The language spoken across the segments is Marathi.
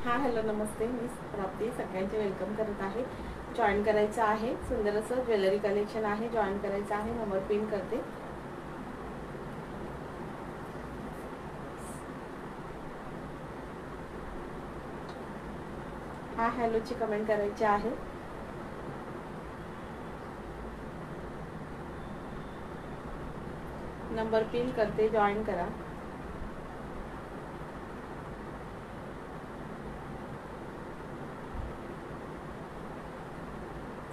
हां हॅलो नमस्ते, मी प्राप्ती सगळ्यांचे वेलकम करत आहे. जॉईन करायचं आहे. सुंदर असं ज्वेलरी कलेक्शन आहे. जॉईन करायचं आहे. नंबर पिन करते. हां हॅलोची कमेंट करायची आहे. नंबर पिन करते, जॉईन करा.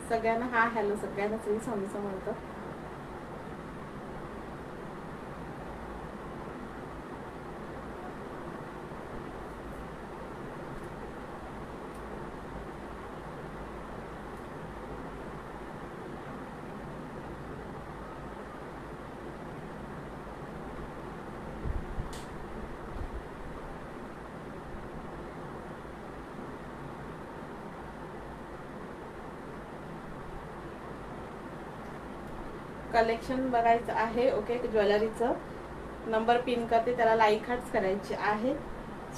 सगळ्यांना हां हॅलो, सगळ्यांना श्री स्वामी समर्थ. कलेक्शन बघायचं आहे. ओके, ज्वेलरीचं नंबर पिन करते, त्याला लाईक हार्ट्स करायचे आहे.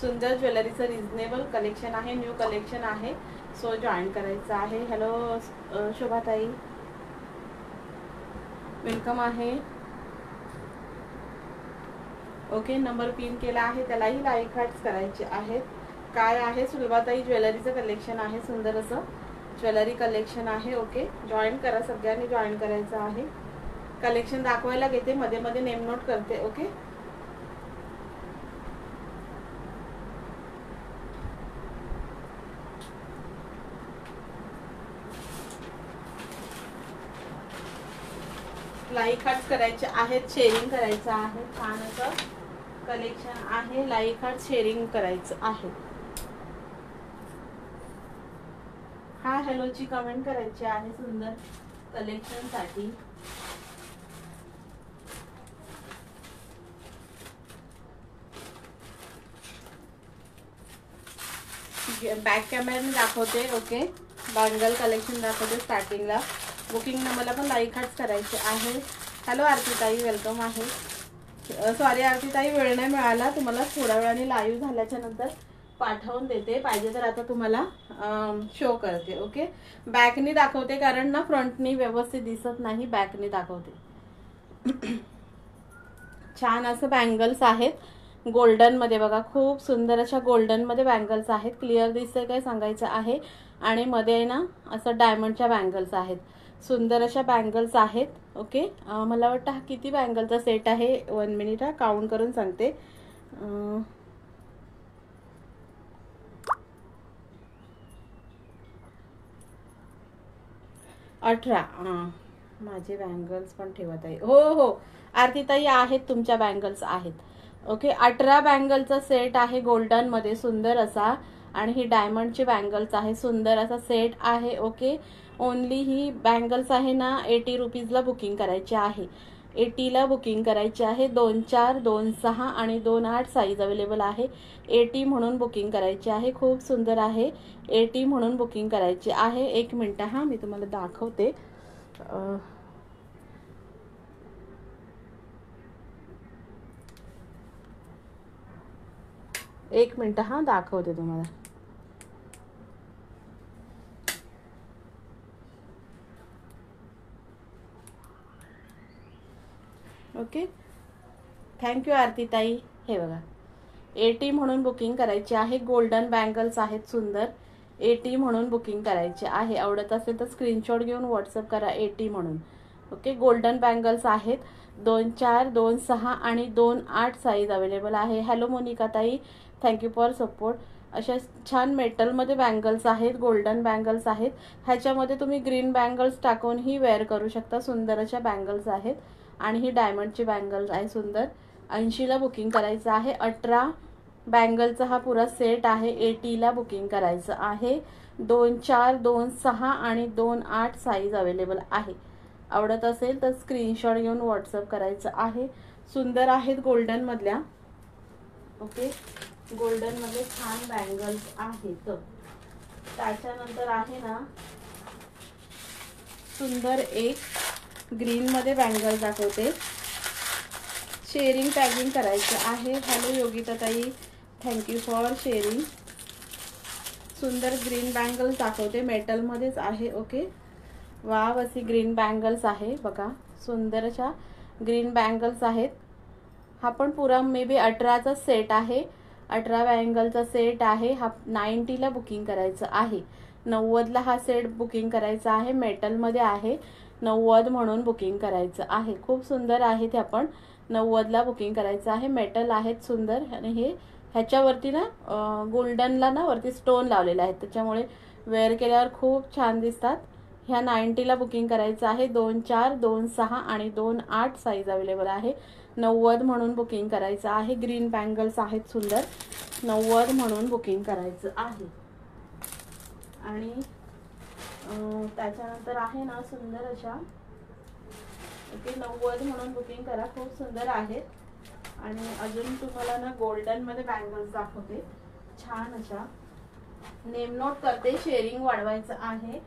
सुंदर ज्वेलरीचं रिजनेबल कलेक्शन आहे. न्यू कलेक्शन आहे. सो जॉईन करायचं आहे. हॅलो शोभाताई, वेलकम आहे. ओके, नंबर पिन केला आहे, त्यालाही लाईक हार्ट्स करायचे आहेत. काय आहे, सुलभाताई ज्वेलरीचं कलेक्शन आहे. सुंदर असं ज्वेलरी कलेक्शन आहे. ओके, जॉईन करा, सगळ्यांनी जॉईन करायचं आहे. कलेक्शन दाखवायला घेते, मध्ये मध्ये नेम नोट करते. ओके, लाईक हार्ट्स करायचे आहेत, शेअरिंग करायचं आहे. छान असं कलेक्शन आहे. लाईक हार्ट शेअरिंग करायचं आहे. हा हॅलोची कमेंट करायची आहे सुंदर कलेक्शन साठी. बॅक कॅमेराने दाखवते. ओके, बँगल कलेक्शन दाखवते स्टार्टिंगला. बुकिंग नंबरला पण लाईक हार्ट्स करायचे आहे. हॅलो आरतीताई, वेलकम आहे. सॉरी आरतीताई, वेळ नाही मिळाला. तुम्हाला थोड्या वेळाने लाईव्ह झाल्याच्या नंतर पाठवून देते. पाहिजे तर आता तुम्हाला शो करते. ओके, बॅकनी दाखवते कारण ना फ्रंटनी व्यवस्थित दिसत नाही. बॅकनी दाखवते. छान असं बँगल्स आहेत गोल्डन मध्ये. बघा, खूप सुंदर अशा गोल्डन मध्ये बँगल्स आहेत. क्लिअर दिसतंय काय सांगायचं आहे. आणि मध्ये ना असं डायमंडच्या बँगल्स आहेत. सुंदर अशा बँगल्स आहेत. ओके, मला वाटतं हा किती बँगलचा सेट आहे. 1 मिनिट, हा काउंट करून सांगते. 18. माझे बँगल्स पण ठेवत आहे. हो हो आरतीताई, आहेत तुमच्या बँगल्स आहेत. ओके, 18 बँगलचा सेट आहे गोल्डन मध्ये, सुंदर असा. आणि ही डायमंडची बँगल्स आहे. सुंदर असा सेट आहे. ओके, ओनली ही बँगल्स आहे ना 80 रुपीजला बुकिंग करायची आहे. 80ला बुकिंग करायची आहे. 2-4, 2-6 आणि 2-8 साईज अवेलेबल आहे. 80 म्हणून बुकिंग करायची आहे. खूप सुंदर आहे. 80 म्हणून बुकिंग करायची आहे. 1 मिनिट, हा मी तुम्हाला दाखवते. 1 मिनिट, हा दाखवते तुम्हाला. ओके, थँक्यू आरतीताई. हे बघा, 80 म्हणून बुकिंग करायची आहे. गोल्डन बँगल्स आहेत सुंदर. 80 म्हणून बुकिंग करायचे आहे. आवडत असेल तर स्क्रीनशॉट घेऊन व्हॉट्सअप करा. 80 म्हणून. ओके, गोल्डन बँगल्स आहेत. 2-4, 2-6 आणि 2-8 साईज अवेलेबल आहे. हॅलो मोनिका ताई, थँक्यू फॉर सपोर्ट. अशा छान मेटलमध्ये बँगल्स आहेत. गोल्डन बँगल्स आहेत. ह्याच्यामध्ये तुम्ही ग्रीन बँगल्स टाकूनही वेअर करू शकता. सुंदर अशा बँगल्स आहेत. आणि ही डायमंडची बँगल्स आहे सुंदर. 80ला बुकिंग करायचं आहे. 18 बँगलचा हा पुरा सेट आहे. 80ला बुकिंग करायचं आहे. 2-4, 2-6 आणि 2-8 साईज अवेलेबल आहे. आवडत असेल तर स्क्रीनशॉट घेऊन व्हॉट्सअप करायचं आहे. सुंदर आहेत गोल्डन मधल्या. ओके, गोल्डन मध्ये छान बँगल्स आहेत. त्याच्यानंतर आहे ना सुंदर एक ग्रीन मध्ये बँगल दाखवते. शेअरिंग टॅगिंग करायचं आहे. हॅलो योगिता ताई, थँक्यू फॉर शेअरिंग. सुंदर ग्रीन बँगल्स दाखवते, मेटलमध्येच आहे. ओके, वाव अशी ग्रीन बँगल्स आहे बघा, सुंदर अशा ग्रीन बँगल्स आहेत. हा पण पुरा मे बी 18चा सेट आहे, 18 बँगलचा सेट आहे. हा 90ला बुकिंग करायचं आहे. 90ला हा सेट बुकिंग करायचा आहे, मेटलमध्ये आहे. 90 म्हणून बुकिंग करायचं आहे. खूप सुंदर आहे ते, आपण 90ला बुकिंग करायचं आहे. मेटल आहेत सुंदर, आणि हे ह्याच्यावरती ना गोल्डनला ना वरती स्टोन लावलेले आहेत, त्याच्यामुळे वेअर केल्यावर खूप छान दिसतात. ह्या 90ला बुकिंग करायचं आहे. 2-4, 2-6 आणि 2-8 साईज अवेलेबल आहे. 90 म्हणून बुकिंग करायचं आहे. ग्रीन बँगल्स आहेत सुंदर, 90 म्हणून बुकिंग करायचं आहे. आणि त्याच्यानंतर आहे ना सुंदर अशा, ओके, 90 म्हणून बुकिंग करा, खूप सुंदर आहेत. आणि अजून तुम्हाला ना गोल्डनमध्ये बँगल्स दाखवते, छान अशा. नेम नोट करते, शेअरिंग वाढवायचं आहे.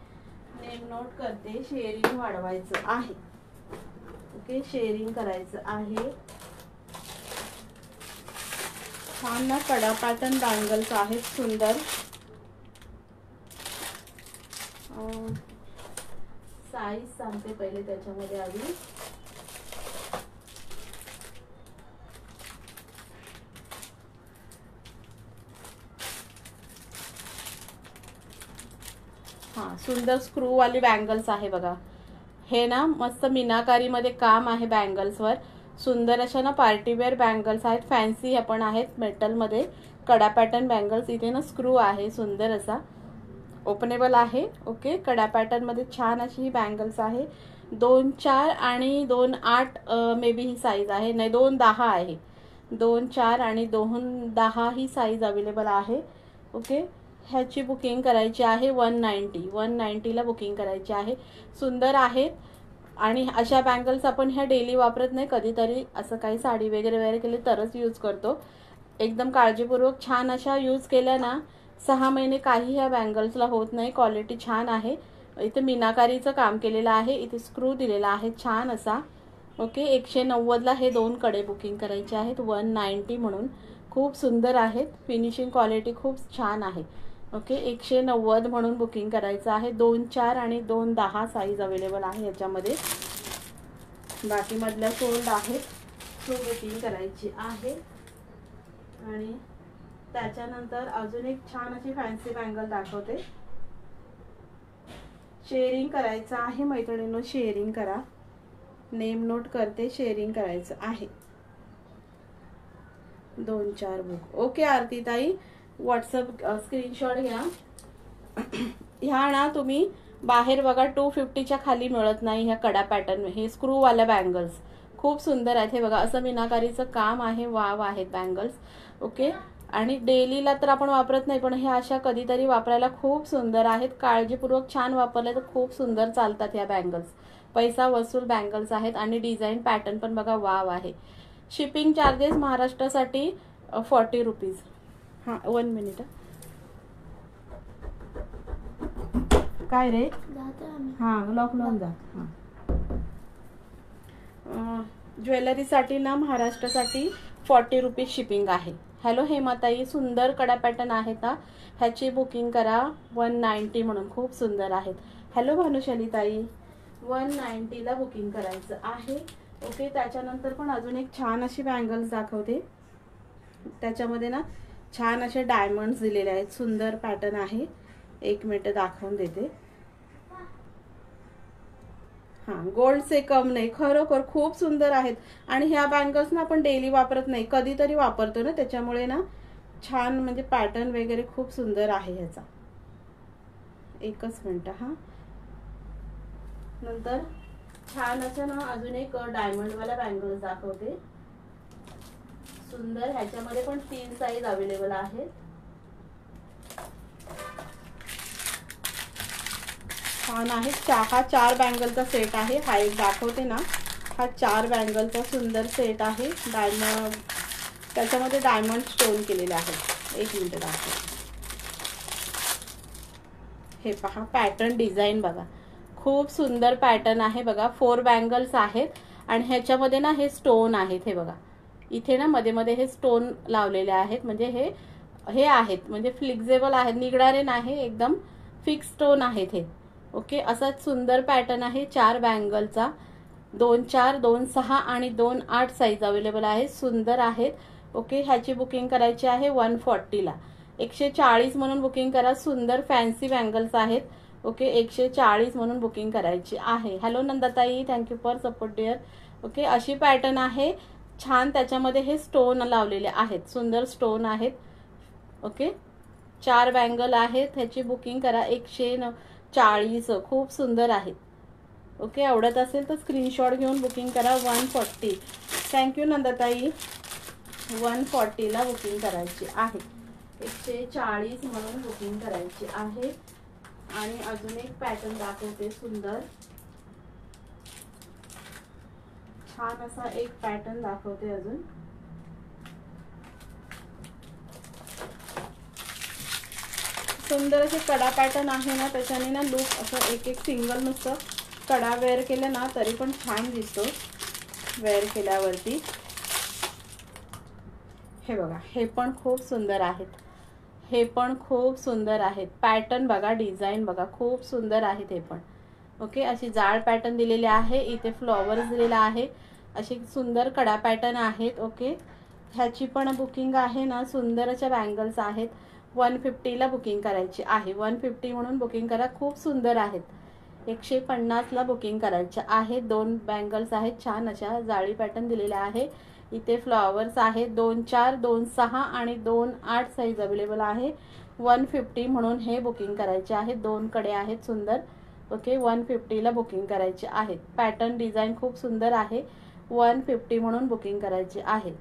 नेम नोट करते, शेअरिंग वाढवायचं आहे. ओके, शेअरिंग करायचं आहे. छान ना कडा पॅटर्न बँगल्स आहेत सुंदर. साईज सांगते पहिले त्याच्यामध्ये आधी. हां, सुंदर स्क्रूवाली बँगल्स आहे बघा. हे ना मस्त मीनाकारीमध्ये काम आहे बँगल्सवर. सुंदर अशा ना पार्टीवेअर बँगल्स आहेत, फॅन्सी आपण आहेत मेटलमध्ये. कडा पॅटर्न बँगल्स, इथे ना स्क्रू आहे सुंदर असा, ओपनेबल आहे. ओके, कडा पॅटर्नमध्ये छान अशी ही बँगल्स आहे. 2-4 आणि 2-8 मे बी ही साईज आहे, नाही 2-10 आहे. 2-4 आणि 2-10 ही साईज अवेलेबल आहे. ओके, ह्याची बुकिंग करायची आहे 190ला बुकिंग करायची आहे. सुंदर आहेत. आणि अशा बँगल्स आपण ह्या डेली वापरत नाही, कधीतरी असं काही साडी वगैरे वेअर केली तरच यूज करतो. एकदम काळजीपूर्वक छान अशा यूज केल्या ना 6 महिने काही ह्या बँगल्सला होत नाही. क्वालिटी छान आहे. इथे मीनाकारीचं काम केलेलं आहे, इथे स्क्रू दिलेला आहे छान असा. ओके, 190ला हे 2 कडे बुकिंग करायचे आहेत, 190 म्हणून. खूप सुंदर आहेत, फिनिशिंग क्वालिटी खूप छान आहे. ओके, 190 म्हणून बुकिंग करायचं आहे. 2-4 आणि 2-10 साईज अवेलेबल आहे याच्यामध्ये. बाकी मधल्या सोल्ड आहेत, सो बुकिंग करायची आहे. आणि त्याच्यानंतर अजून एक छान अशी फॅन्सी बँगल दाखवते. शेअरिंग करायचं आहे मैत्रिणींनो, शेअरिंग करा. नेम नोट करते, शेअरिंग करायचं आहे. 2-4 बुक. ओके आरती ताई, व्हॉट्सअप स्क्रीनशॉट घ्या. ह्या ना तुम्ही बाहेर बघा 250च्या खाली मिळत नाही ह्या कडा पॅटर्न. हे स्क्रूवाल्या बँगल्स खूप सुंदर आहेत. हे बघा असं मीनाकारीचं काम आहे, वाव आहेत बँगल्स. ओके, आणि डेलीला तर आपण वापरत नाही, पण ह्या अशा कधीतरी वापरायला खूप सुंदर आहेत. काळजीपूर्वक छान वापरले तर खूप सुंदर चालतात ह्या बँगल्स. पैसा वसूल बँगल्स आहेत. आणि डिझाईन पॅटर्न पण बघा वाव आहे. शिपिंग चार्जेस महाराष्ट्रासाठी 40 रुपीज. हां, 1 मिनिट. काय रे, हां लॉक लावून जा. हां, ज्वेलरीसाठी ना महाराष्ट्रासाठी 40 रुपीज शिपिंग आहे. हॅलो हेमाताई, सुंदर कडा पॅटर्न आहेत हा, ह्याची बुकिंग करा 190 म्हणून. खूप सुंदर आहेत. हॅलो भानुशाली ताई, 190ला बुकिंग करायचं आहे. ओके, त्याच्यानंतर पण अजून एक छान अशी बँगल्स दाखवते. त्याच्यामध्ये ना छान असे डायमंड्स दिलेले आहेत, सुंदर पॅटर्न आहे. 1 मिनिट दाखवून देते. हां, गोल्ड से कम नाही, खरोखर खूप सुंदर आहेत. आणि ह्या बँगल्स ना आपण डेली वापरत नाही, कधीतरी वापरतो ना, त्याच्यामुळे ना छान म्हणजे पॅटर्न वगैरे खूप सुंदर आहे ह्याचा. 1च मिनिट. हां, नंतर छान असं ना अजून एक डायमंडवाला बँगल्स दाखवते. सुंदर, ह्याच्यामध्ये पण 3 साईज अवेलेबल आहेत. छान आहे. हा 4 बँगलचा सेट आहे. हा एक दाखवते ना, हा 4 बँगलचा सुंदर सेट आहे. डायमंड, त्याच्यामध्ये डायमंड स्टोन केलेले आहे. 1 मिनिट दाखवते. हे पहा पॅटर्न, डिझाईन बघा, खूप सुंदर पॅटर्न आहे बघा. 4 बँगल्स आहेत आणि ह्याच्यामध्ये ना हे स्टोन आहेत. हे बघा इथे ना मध्ये मध्ये हे स्टोन लावलेले आहेत, म्हणजे हे हे आहेत म्हणजे फ्लेक्झिबल आहेत, निघणारे नाही, एकदम फिक्स स्टोन आहेत हे. ओके, असाच सुंदर पॅटर्न आहे 4 बँगलचा. 2-4, 2-6 आणि 2-8 साईज अवेलेबल आहे, सुंदर आहेत. ओके, ह्याची बुकिंग करायची आहे 140ला. 140 म्हणून बुकिंग करा. सुंदर फॅन्सी बँगल्स आहेत. ओके, 140 म्हणून बुकिंग करायची आहे. हॅलो नंदाताई, thank you for support dear. Okay, अशी पॅटर्न आहे छान, त्याच्यामध्ये हे स्टोन लावलेले आहेत, सुंदर स्टोन आहेत. ओके, 4 बँगल आहेत, ह्याची बुकिंग करा. 140, खूप सुंदर आहेत. ओके, आवडत असेल तर स्क्रीनशॉट घेऊन बुकिंग करा. 140. थँक्यू नंदाताई. 140ला बुकिंग करायची आहे. 140 म्हणून बुकिंग करायची आहे. आणि अजून एक पॅटर्न दाखवते सुंदर छान असा एक पॅटर्न दाखवते अजून. सुंदर असे कडा पॅटर्न आहे ना, त्याच्याने ना लुक असं एक सिंगल नुसतं कडा वेअर केलं ना तरी पण छान दिसतो वेअर केल्यावरती. हे बघा, हे पण खूप सुंदर आहेत, हे पण खूप सुंदर आहेत. पॅटर्न बघा, डिझाईन बघा, खूप सुंदर आहेत हे पण. ओके, अशी जाड पॅटर्न दिलेली आहे, इथे फ्लॉवर्स दिलेला आहे, असे सुंदर कडा पॅटर्न आहेत. ओके, ह्याची पण बुकिंग आहे ना, सुंदर अशा बँगल्स आहेत. 150ला बुकिंग करायची आहे. 150 म्हणून बुकिंग करा, खूप सुंदर आहेत. 150ला बुकिंग करायचे आहे. 2 बँगल्स आहेत छान अशा, जाळी पॅटर्न दिलेला आहे, इथे फ्लॉवर्स आहेत. 2-4, 2-6 आणि 2-8 साईज अवेलेबल आहे. 150 म्हणून हे बुकिंग करायचे आहे. 2 कडे आहेत सुंदर. ओके, 150ला बुकिंग करायचे आहे. पॅटर्न डिझाईन खूप सुंदर आहे. 150 म्हणून बुकिंग करायचे आहे.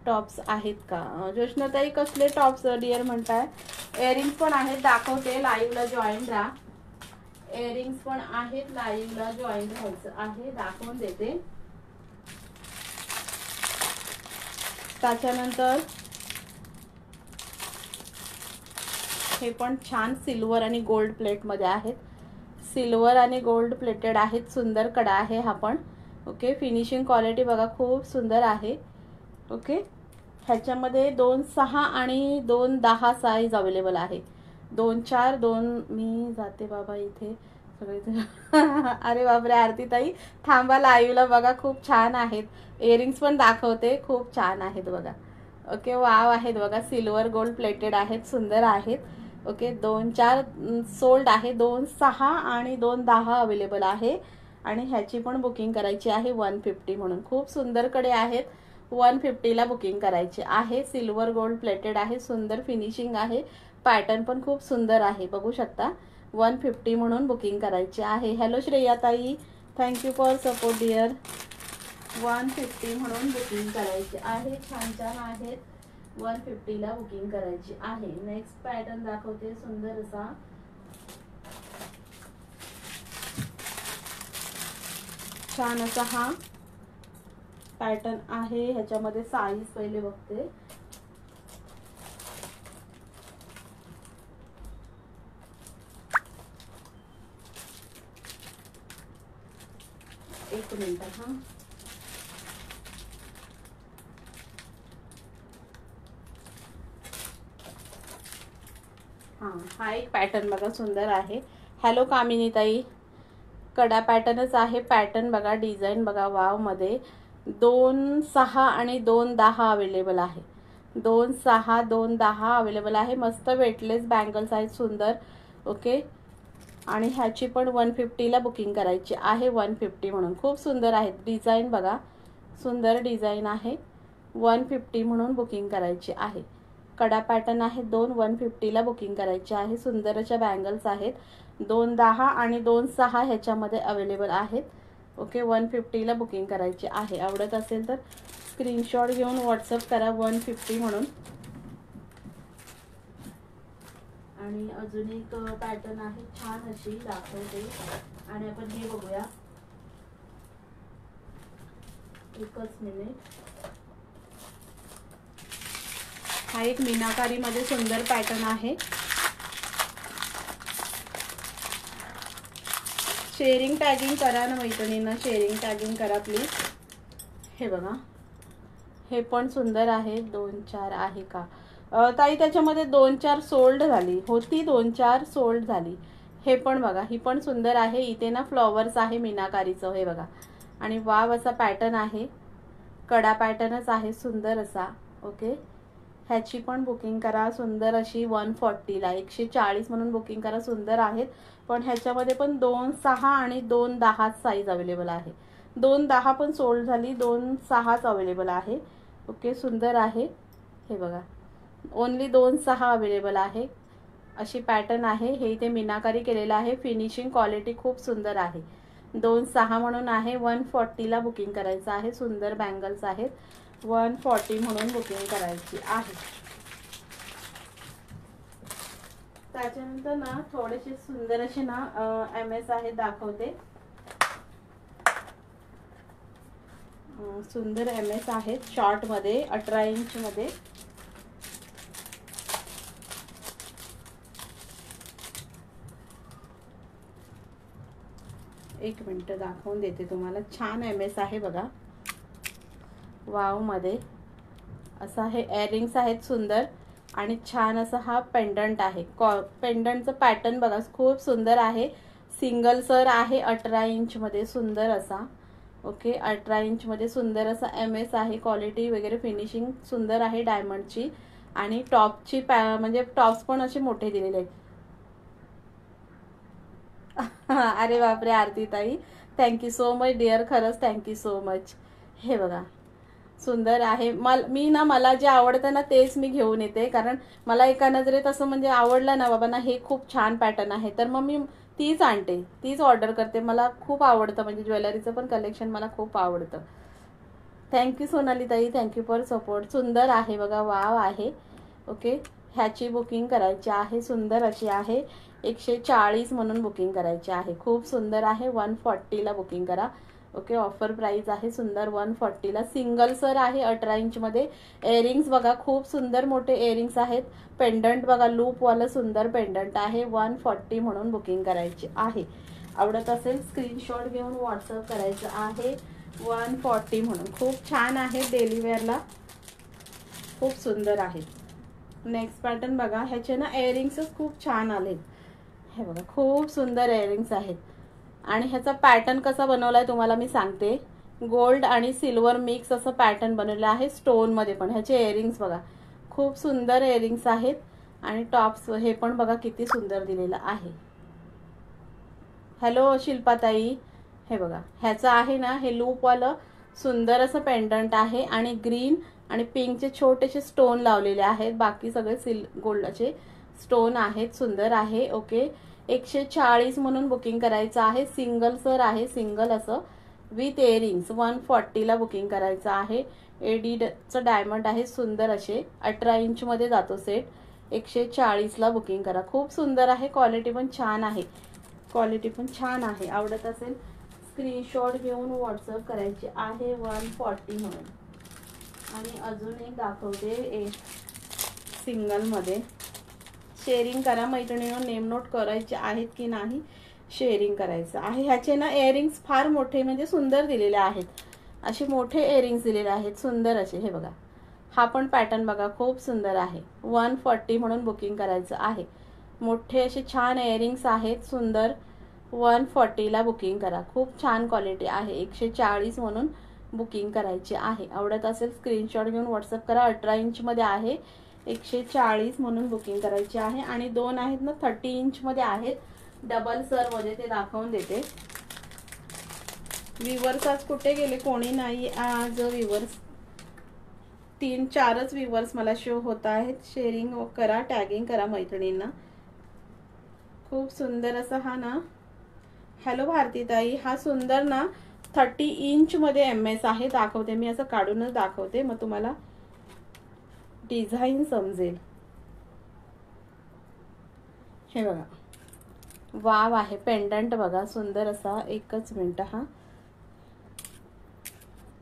टॉप्स आहेत का जोशनाताई? कसले टॉप्स डिअर म्हणताय? इयरिंग्स पण आहेत, दाखवते, लाईव्हला जॉईन राहा. इयरिंग्स पण आहेत, लाईव्हला जॉईन राहायचं आहे, दाखवून देते. त्याच्यानंतर हे पण छान सिल्वर आणि गोल्ड प्लेट मध्ये आहेत. सिल्वर आणि गोल्ड प्लेटेड आहेत, सुंदर कडा आहे हा पण. ओके, फिनिशिंग क्वालिटी बघा, खूप सुंदर आहे. ओके, ह्याच्यामध्ये 2-6 आणि 2-10 साईज अवेलेबल आहे. 2-4, 2 मी जाते बाबा इथे सगळे अरे बापरे आरतीताई, थांबा, लाईव्हला बघा, खूप छान आहेत. इयरिंग्स पण दाखवते, खूप छान आहेत बघा. ओके, वाव आहेत बघा, सिल्वर गोल्ड प्लेटेड आहेत, सुंदर आहेत. ओके, 2-4 सोल्ड आहे, 2-6 आणि 2-10 अवेलेबल आहे. आणि ह्याची पण बुकिंग करायची आहे 150 म्हणून. खूप सुंदर कडे आहेत, 150ला बुकिंग करायचे आहे. सिल्वर गोल्ड प्लेटेड आहे, सुंदर फिनिशिंग आहे, पॅटर्न पण खूप सुंदर आहे, बघू शकता. 150 म्हणून बुकिंग करायचे आहे. हॅलो श्रेयाताई, थँक्यू फॉर सपोर्ट डिअर. 150 म्हणून बुकिंग करायचे आहे, छान छान आहेत. 150ला बुकिंग करायची आहे. नेक्स्ट पॅटर्न दाखवते, सुंदर असा छान असा हा पॅटर्न आहे. ह्याच्यामध्ये साईज पहिले बघते. एक मिनिट हा एक पॅटर्न बघा, सुंदर आहे. हॅलो कामिनीताई, कडा पॅटर्नच आहे. पॅटर्न बघा, डिझाईन बघा, वाव मध्ये 2-6 आणि 2-10 अवेलेबल आहे. 2-6, 2-10 अवेलेबल आहे. मस्त वेटलेस बँगल्स आहेत, सुंदर. ओके, आणि ह्याची पण 150ला बुकिंग करायची आहे. 150 म्हणून खूप सुंदर आहेत. डिझाईन बघा, सुंदर डिझाईन आहे. 150 म्हणून बुकिंग करायची आहे. कडा पॅटर्न आहे. 150ला बुकिंग करायची आहे. सुंदर अशा बँगल्स आहेत. 2-10 आणि 2-6 ह्याच्यामध्ये अवेलेबल आहेत. ओके, 150ला बुकिंग करायची आहे. आवडत असेल तर स्क्रीनशॉट घेऊन व्हॉट्सअप करा 150 म्हणून. आणि अजून एक पॅटर्न आहे, छान अशी दाखवते. आणि आपण हे बघूया, एकच मिनिट. हा एक मीनाकारी मध्ये सुंदर पॅटर्न आहे. शेअरिंग टॅगिंग करा ना मैत्रिणींना, शेअरिंग टॅगिंग करा प्लीज. हे बघा, हे पण सुंदर आहे. 2-4 आहे का? ताई त्याच्यामध्ये 2-4 सोल्ड झाली होती, 2-4 सोल्ड झाली. हे पण बघा, ही पण सुंदर आहे. इथे ना फ्लॉवर्स आहे मीनाकारीचं, हे बघा. आणि वाव असा पॅटर्न आहे, कडा पॅटर्नच आहे सुंदर असा. ओके, ह्याची पण बुकिंग करा. सुंदर अशी 140ला 140 म्हणून बुकिंग करा. सुंदर आहेत. पण ह्याच्यामध्ये पण 2-6 आणि 2-10 साईज अवेलेबल आहे. 2-10 पण सोल्ड झाली, 2-6च अवेलेबल आहे. ओके, सुंदर आहे. हे बघा, ओनली 2-6 अवेलेबल आहे. अशी पॅटर्न आहे. हे इथे मीनाकारी केलेलं आहे. फिनिशिंग क्वालिटी खूप सुंदर आहे. 2-6 म्हणून आहे. 140ला बुकिंग करायचं आहे. सुंदर बँगल्स आहेत. 140 म्हणून बुकिंग करायची आहे. त्याच्यानंतर ना थोडेसे सुंदर असे ना MS आहेत दाखवते. सुंदर MS आहेत शॉर्टमध्ये, 18 इंचमध्ये. एक मिनिट दाखवून देते तुम्हाला. छान MS आहे बघा, वाव मध्ये असा हे इयरिंग्स आहेत सुंदर. आणि छान असा हा पेंडंट आहे. पेंडंटचं पॅटर्न बघा, खूप सुंदर आहे. सिंगल सर आहे 18 इंचमध्ये, सुंदर असा. ओके, 18 इंचमध्ये सुंदर असा MS आहे. क्वालिटी वगैरे फिनिशिंग सुंदर आहे डायमंडची. आणि टॉपची म्हणजे टॉप्स पण असे मोठे दिलेले आहेत. अरे बापरे आरती ताई, थँक्यू सो मच डिअर, खरंच थँक्यू सो मच. हे बघा, सुंदर आहे. मी ना मला जे आवडतं ना तेच मी घेऊन येते, कारण मला एका नजरेत असं म्हणजे आवडलं ना बाबा ना, हे खूप छान पॅटर्न आहे, तर मग मी तीच आणते, तीच ऑर्डर करते. मला खूप आवडतं, म्हणजे ज्वेलरीचं पण कलेक्शन मला खूप आवडतं. थँक्यू सोनाली ताई, थँक्यू फॉर सपोर्ट. सुंदर आहे बघा, वाव आहे. ओके, ह्याची बुकिंग करायची आहे. सुंदर अशी आहे. 140 म्हणून बुकिंग करायची आहे. खूप सुंदर आहे. 140ला बुकिंग करा. ओके, ऑफर प्राइस आहे. सुंदर 140ला. सिंगल सर आहे 18 इंचमध्ये. इयरिंग्स बघा, खूप सुंदर मोठे इयरिंग्स आहेत. पेंडंट बघा, लूपवालं सुंदर पेंडंट आहे. 140 म्हणून बुकिंग करायची आहे. आवडत असेल स्क्रीनशॉट घेऊन व्हॉट्सअप करायचं आहे. 140 म्हणून. खूप छान आहे, डेली वेअरला खूप सुंदर आहे. नेक्स्ट पॅटर्न बघा, ह्याचे ना इयरिंग्सच खूप छान आलेत. हे बघा, खूप सुंदर इयरिंग्स आहेत. आणि ह्याचा पॅटर्न कसा बनवलाय तुम्हाला मी सांगते. गोल्ड आणि सिल्वर मिक्स असं पॅटर्न बनवलं आहे, स्टोनमध्ये पण. ह्याचे इयरिंग्स बघा, खूप सुंदर इयरिंग्स आहेत. आणि टॉप्स हे पण बघा किती सुंदर दिलेलं आहे. हॅलो शिल्पाताई, हे बघा, ह्याचं आहे ना हे लूपवालं सुंदर असं पेंडंट आहे. आणि ग्रीन आणि पिंकचे छोटेसे स्टोन लावलेले आहेत. बाकी सगळे गोल्डचे स्टोन आहेत. सुंदर आहे. ओके, 140 म्हणून बुकिंग करायचं आहे. सिंगल सर आहे, सिंगल असं विथ इयरिंग्स. 140ला बुकिंग करायचं आहे. एडीचं डायमंड आहे. सुंदर असे 18 इंचमध्ये जातो सेट. 140ला बुकिंग करा. खूप सुंदर आहे. क्वालिटी पण छान आहे, क्वालिटी पण छान आहे. आवडत असेल स्क्रीनशॉट घेऊन व्हॉट्सअप करायचे आहे. 140 म्हणून. आणि अजून एक दाखवते सिंगलमध्ये. शेअरिंग करा मैत्रिणींनो, नेम नोट करायचे आहेत की नाही, शेअरिंग करायचं आहे. ह्याचे ना इयरिंग्स फार मोठे म्हणजे सुंदर दिलेले आहेत. असे मोठे इयरिंग्स दिलेले आहेत सुंदर असे. हे बघा, हा पण पॅटर्न बघा, खूप सुंदर आहे. 140 म्हणून बुकिंग करायचं आहे. मोठे असे छान इयरिंग्स आहेत सुंदर. 140ला बुकिंग करा. खूप छान क्वालिटी आहे. 140 म्हणून बुकिंग करायची आहे. आवडत असेल स्क्रीनशॉट घेऊन व्हॉट्सअप करा. 18 इंचमध्ये आहे. 140 म्हणून बुकिंग करायची आहे. आणि दोन आहेत ना 30 इंचमध्ये आहेत, डबल सर मध्ये, ते दाखवून देते. व्ह्यूवर्स आज कुठे गेले, कोणी नाही आज. व्ह्यूवर्स 3-4च व्ह्यूवर्स मला शो होत आहेत. शेअरिंग करा, टॅगिंग करा मैत्रिणींना. खूप सुंदर असा हा ना. हॅलो भारती ताई, हा सुंदर ना 30 इंचमध्ये MS आहे. दाखवते मी, असं काढूनच दाखवते, मग तुम्हाला डिझाईन समजेल. हे बघा, वाव आहे. पेंडंट बघा सुंदर असा. एकच मिनिट, हा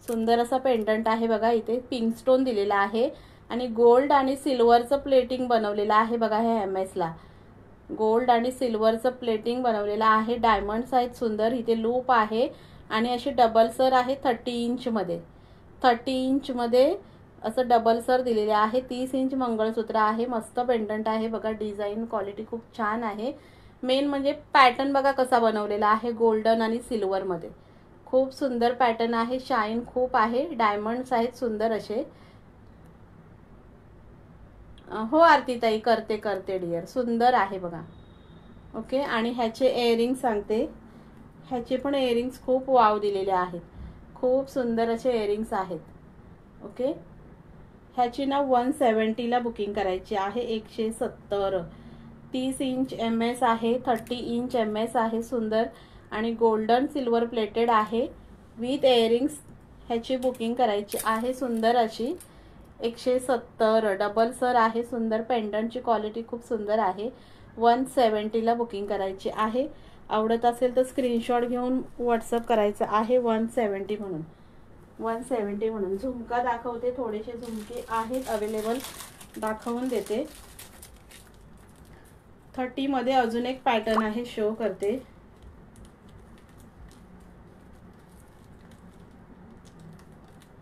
सुंदर असा पेंडंट आहे बघा. इथे पिंक स्टोन दिलेला आहे. आणि गोल्ड आणि सिल्वरचं प्लेटिंग बनवलेलं आहे बघा. हे MS ला गोल्ड आणि सिल्वरचं प्लेटिंग बनवलेलं आहे. डायमंड्स आहेत सुंदर. इथे लूप आहे. आणि अशी डबल सर आहे 30 इंचमध्ये. 30 इंचमध्ये असं डबल सर दिलेले आहे. 30 इंच मंगळसूत्र आहे. मस्त पेंडंट आहे बघा. डिझाईन क्वालिटी खूप छान आहे. मेन म्हणजे पॅटर्न बघा कसा बनवलेला आहे, गोल्डन आणि सिल्वर मध्ये. खूप सुंदर पॅटर्न आहे. शाईन खूप आहे. डायमंड्स आहेत सुंदर असे. हो आरती ताई, करते डिअर. सुंदर आहे बघा. ओके. आणि ह्याचे इयरिंग्स सांगते. ह्याचे पण इयरिंग्स खूप वाव दिलेले आहेत. खूप सुंदर असे इयरिंग्स आहेत. ओके. ह्याची ना 170 ला बुकिंग करायची आहे. 170. 30 इंच MS आहे. 30 इंच MS आहे. सुंदर आणि गोल्डन सिल्वर प्लेटेड आहे विथ इयरिंग्स. ह्याची बुकिंग करायची आहे सुंदर अशी. 170 डबल सर आहे. सुंदर पेंडंटची क्वालिटी खूप सुंदर आहे. 170 ला बुकिंग करायची आहे. आवडत असेल तर स्क्रीनशॉट घेऊन व्हॉट्सअप करायचं आहे. 170 म्हणून. 170 म्हणून. झुमका दाखवते. थोडेसे झुमके आहेत अवेलेबल, दाखवून देते. 30 मध्ये अजून एक पॅटर्न आहे, शो करते.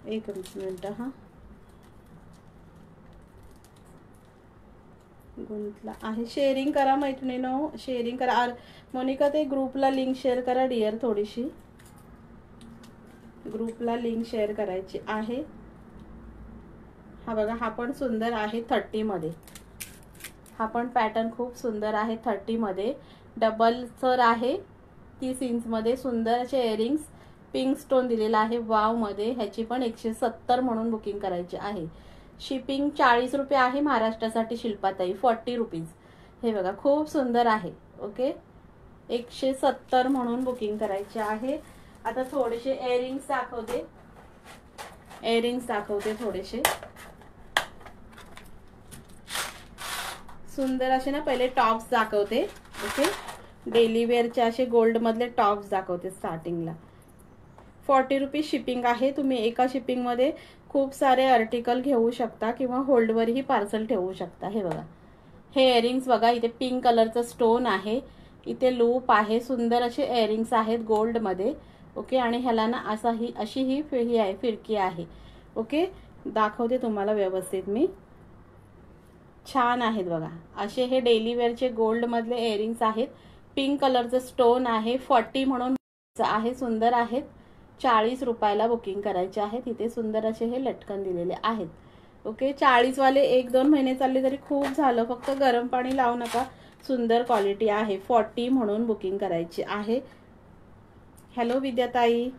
एक मिनिट हा. गुंतला आहे. शेअरिंग करा मैत्रिणीनो, शेअरिंग करा. मोनिका ते ग्रुपला लिंक शेअर करा डिअर. थोडीशी ग्रुपला लिंक शेअर करायची आहे. हा बघा, हा पण सुंदर आहे 30 मध्ये. हा पण पॅटर्न खूप सुंदर आहे 30 मध्ये. डबल सर आहे. 30 इंच मध्ये सुंदर असे इयरिंग्स. पिंक स्टोन दिलेला आहे वाव मध्ये. ह्याची पण 170 म्हणून बुकिंग करायची आहे. शिपिंग 40 रुपये आहे महाराष्ट्रासाठी. शिल्पाताई 40 रुपीज. हे बघा खूप सुंदर आहे. ओके. 170 म्हणून बुकिंग करायचे आहे. आता थोडेसे इयरिंग्स दाखवते. इयरिंग्स दाखवते थोडेसे सुंदर असे ना. पहिले टॉप्स दाखवते. ओके. डेली वेअरचे असे गोल्ड मधले टॉप्स दाखवते स्टार्टिंगला. 40 रुपीज शिपिंग आहे. तुम्ही एका शिपिंग मध्ये खूप सारे आर्टिकल घेऊ शकता किंवा होल्डवरही पार्सल ठेवू शकता. हे बघा, हे इयरिंग्स बघा. इथे पिंक कलरचं स्टोन आहे. इथे लूप आहे. सुंदर असे इयरिंग्स आहेत गोल्ड मध्ये. ओके. आणि ह्याला ना अशी ही आहे, फिरकी आहे. ओके. दाखवते तुम्हाला व्यवस्थित मी. छान आहेत बघा. असे हे डेली वेअरचे गोल्ड मधले इयरिंग्स आहेत. पिंक कलरचं स्टोन आहे. 40 म्हणून आहे. सुंदर आहेत. 40 रुपयाला बुकिंग करायचे आहेत. इथे सुंदर असे हे लटकन दिलेले आहेत. ओके. 40 वाले 1-2 महिने चालले तरी खूप झालं. फक्त गरम पाणी लावू नका. सुंदर क्वालिटी आहे. 40 म्हणून बुकिंग करायची आहे. हॅलो विद्याताई,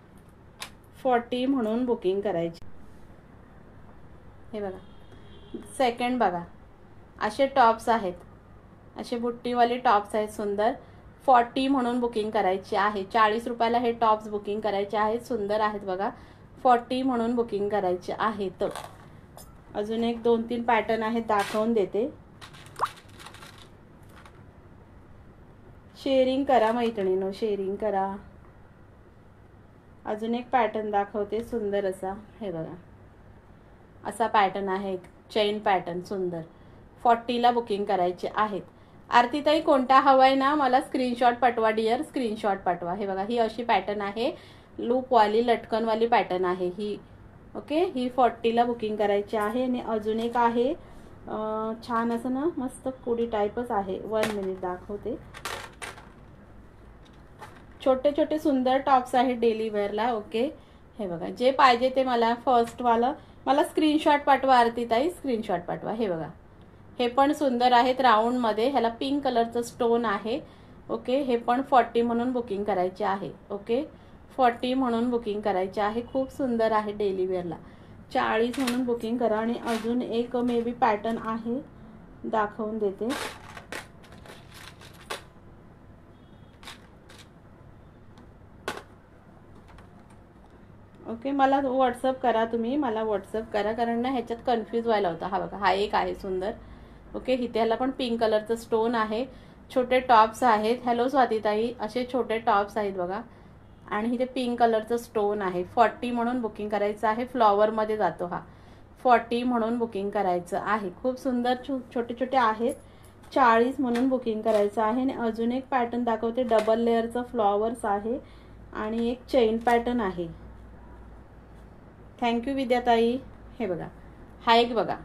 40 म्हणून बुकिंग करायची. हे बघा, सेकंड बघा. असे टॉप्स आहेत. असे बुट्टीवाले टॉप्स आहेत सुंदर. 40 म्हणून बुकिंग करायची आहे. 40 रुपयाला हे टॉप्स बुकिंग करायचे आहेत. सुंदर आहेत बघा. 40 म्हणून बुकिंग करायचे आहे. तर अजून एक 2-3 पॅटर्न आहेत, दाखवून देते. शेअरिंग करा मैत्रिणींनो, शेअरिंग करा. अजून एक पॅटर्न दाखवते सुंदर असा. हे बघा, असा पॅटर्न आहे. एक चेन पॅटर्न सुंदर. 40 ला बुकिंग करायचे आहेत. आरतीताई कोणता हवाय ना, मला स्क्रीनशॉट पाठवा डिअर. स्क्रीनशॉट पाठवा. हे बघा, ही अशी पॅटर्न आहे. लूपवाली लटकनवाली पॅटर्न आहे ही. ओके. ही 40 ला बुकिंग करायची आहे. आणि अजून एक आहे छान असं ना, मस्त कुडी टाईपच आहे. 1 मिनिट दाखवते. छोटे छोटे सुंदर टॉप्स आहेत डेली वेअरला. ओके. हे बघा, जे पाहिजे ते मला फर्स्टवाला मला स्क्रीनशॉट पाठवा आरतीताई. स्क्रीनशॉट पाठवा. हे बघा, हे पण सुंदर आहेत राऊंड मध्ये. ह्याला पिंक कलरचं स्टोन आहे. ओके. हे पण 40 म्हणून बुकिंग करायचे आहे. ओके. 40 म्हणून बुकिंग करायचे आहे. खूप सुंदर आहे डेली वेअरला. 40 म्हणून बुकिंग करा. आणि अजून एक मे बी पॅटर्न आहे, दाखवून देते. ओके. मला व्हॉट्सअप करा तुम्ही. मला व्हॉट्सअप करा, कारण ना ह्याच्यात कन्फ्यूज व्हायला होता. हा बघा, हा एक आहे सुंदर. ओके. इथे ह्याला पण पिंक कलरचं स्टोन आहे. छोटे टॉप्स आहेत. हॅलो स्वातीताई, असे छोटे टॉप्स आहेत बघा. आणि इथे पिंक कलरचं स्टोन आहे. 40 म्हणून बुकिंग करायचं आहे. फ्लॉवरमध्ये जातो हा. 40 म्हणून बुकिंग करायचं आहे. खूप सुंदर छोटे छोटे आहेत. 40 म्हणून बुकिंग करायचं आहे. आणि अजून एक पॅटर्न दाखवते. डबल लेअरचं फ्लॉवर्स आहे आणि एक चेन पॅटर्न आहे. थँक्यू विद्याताई. हे बघा, हा एक बघा,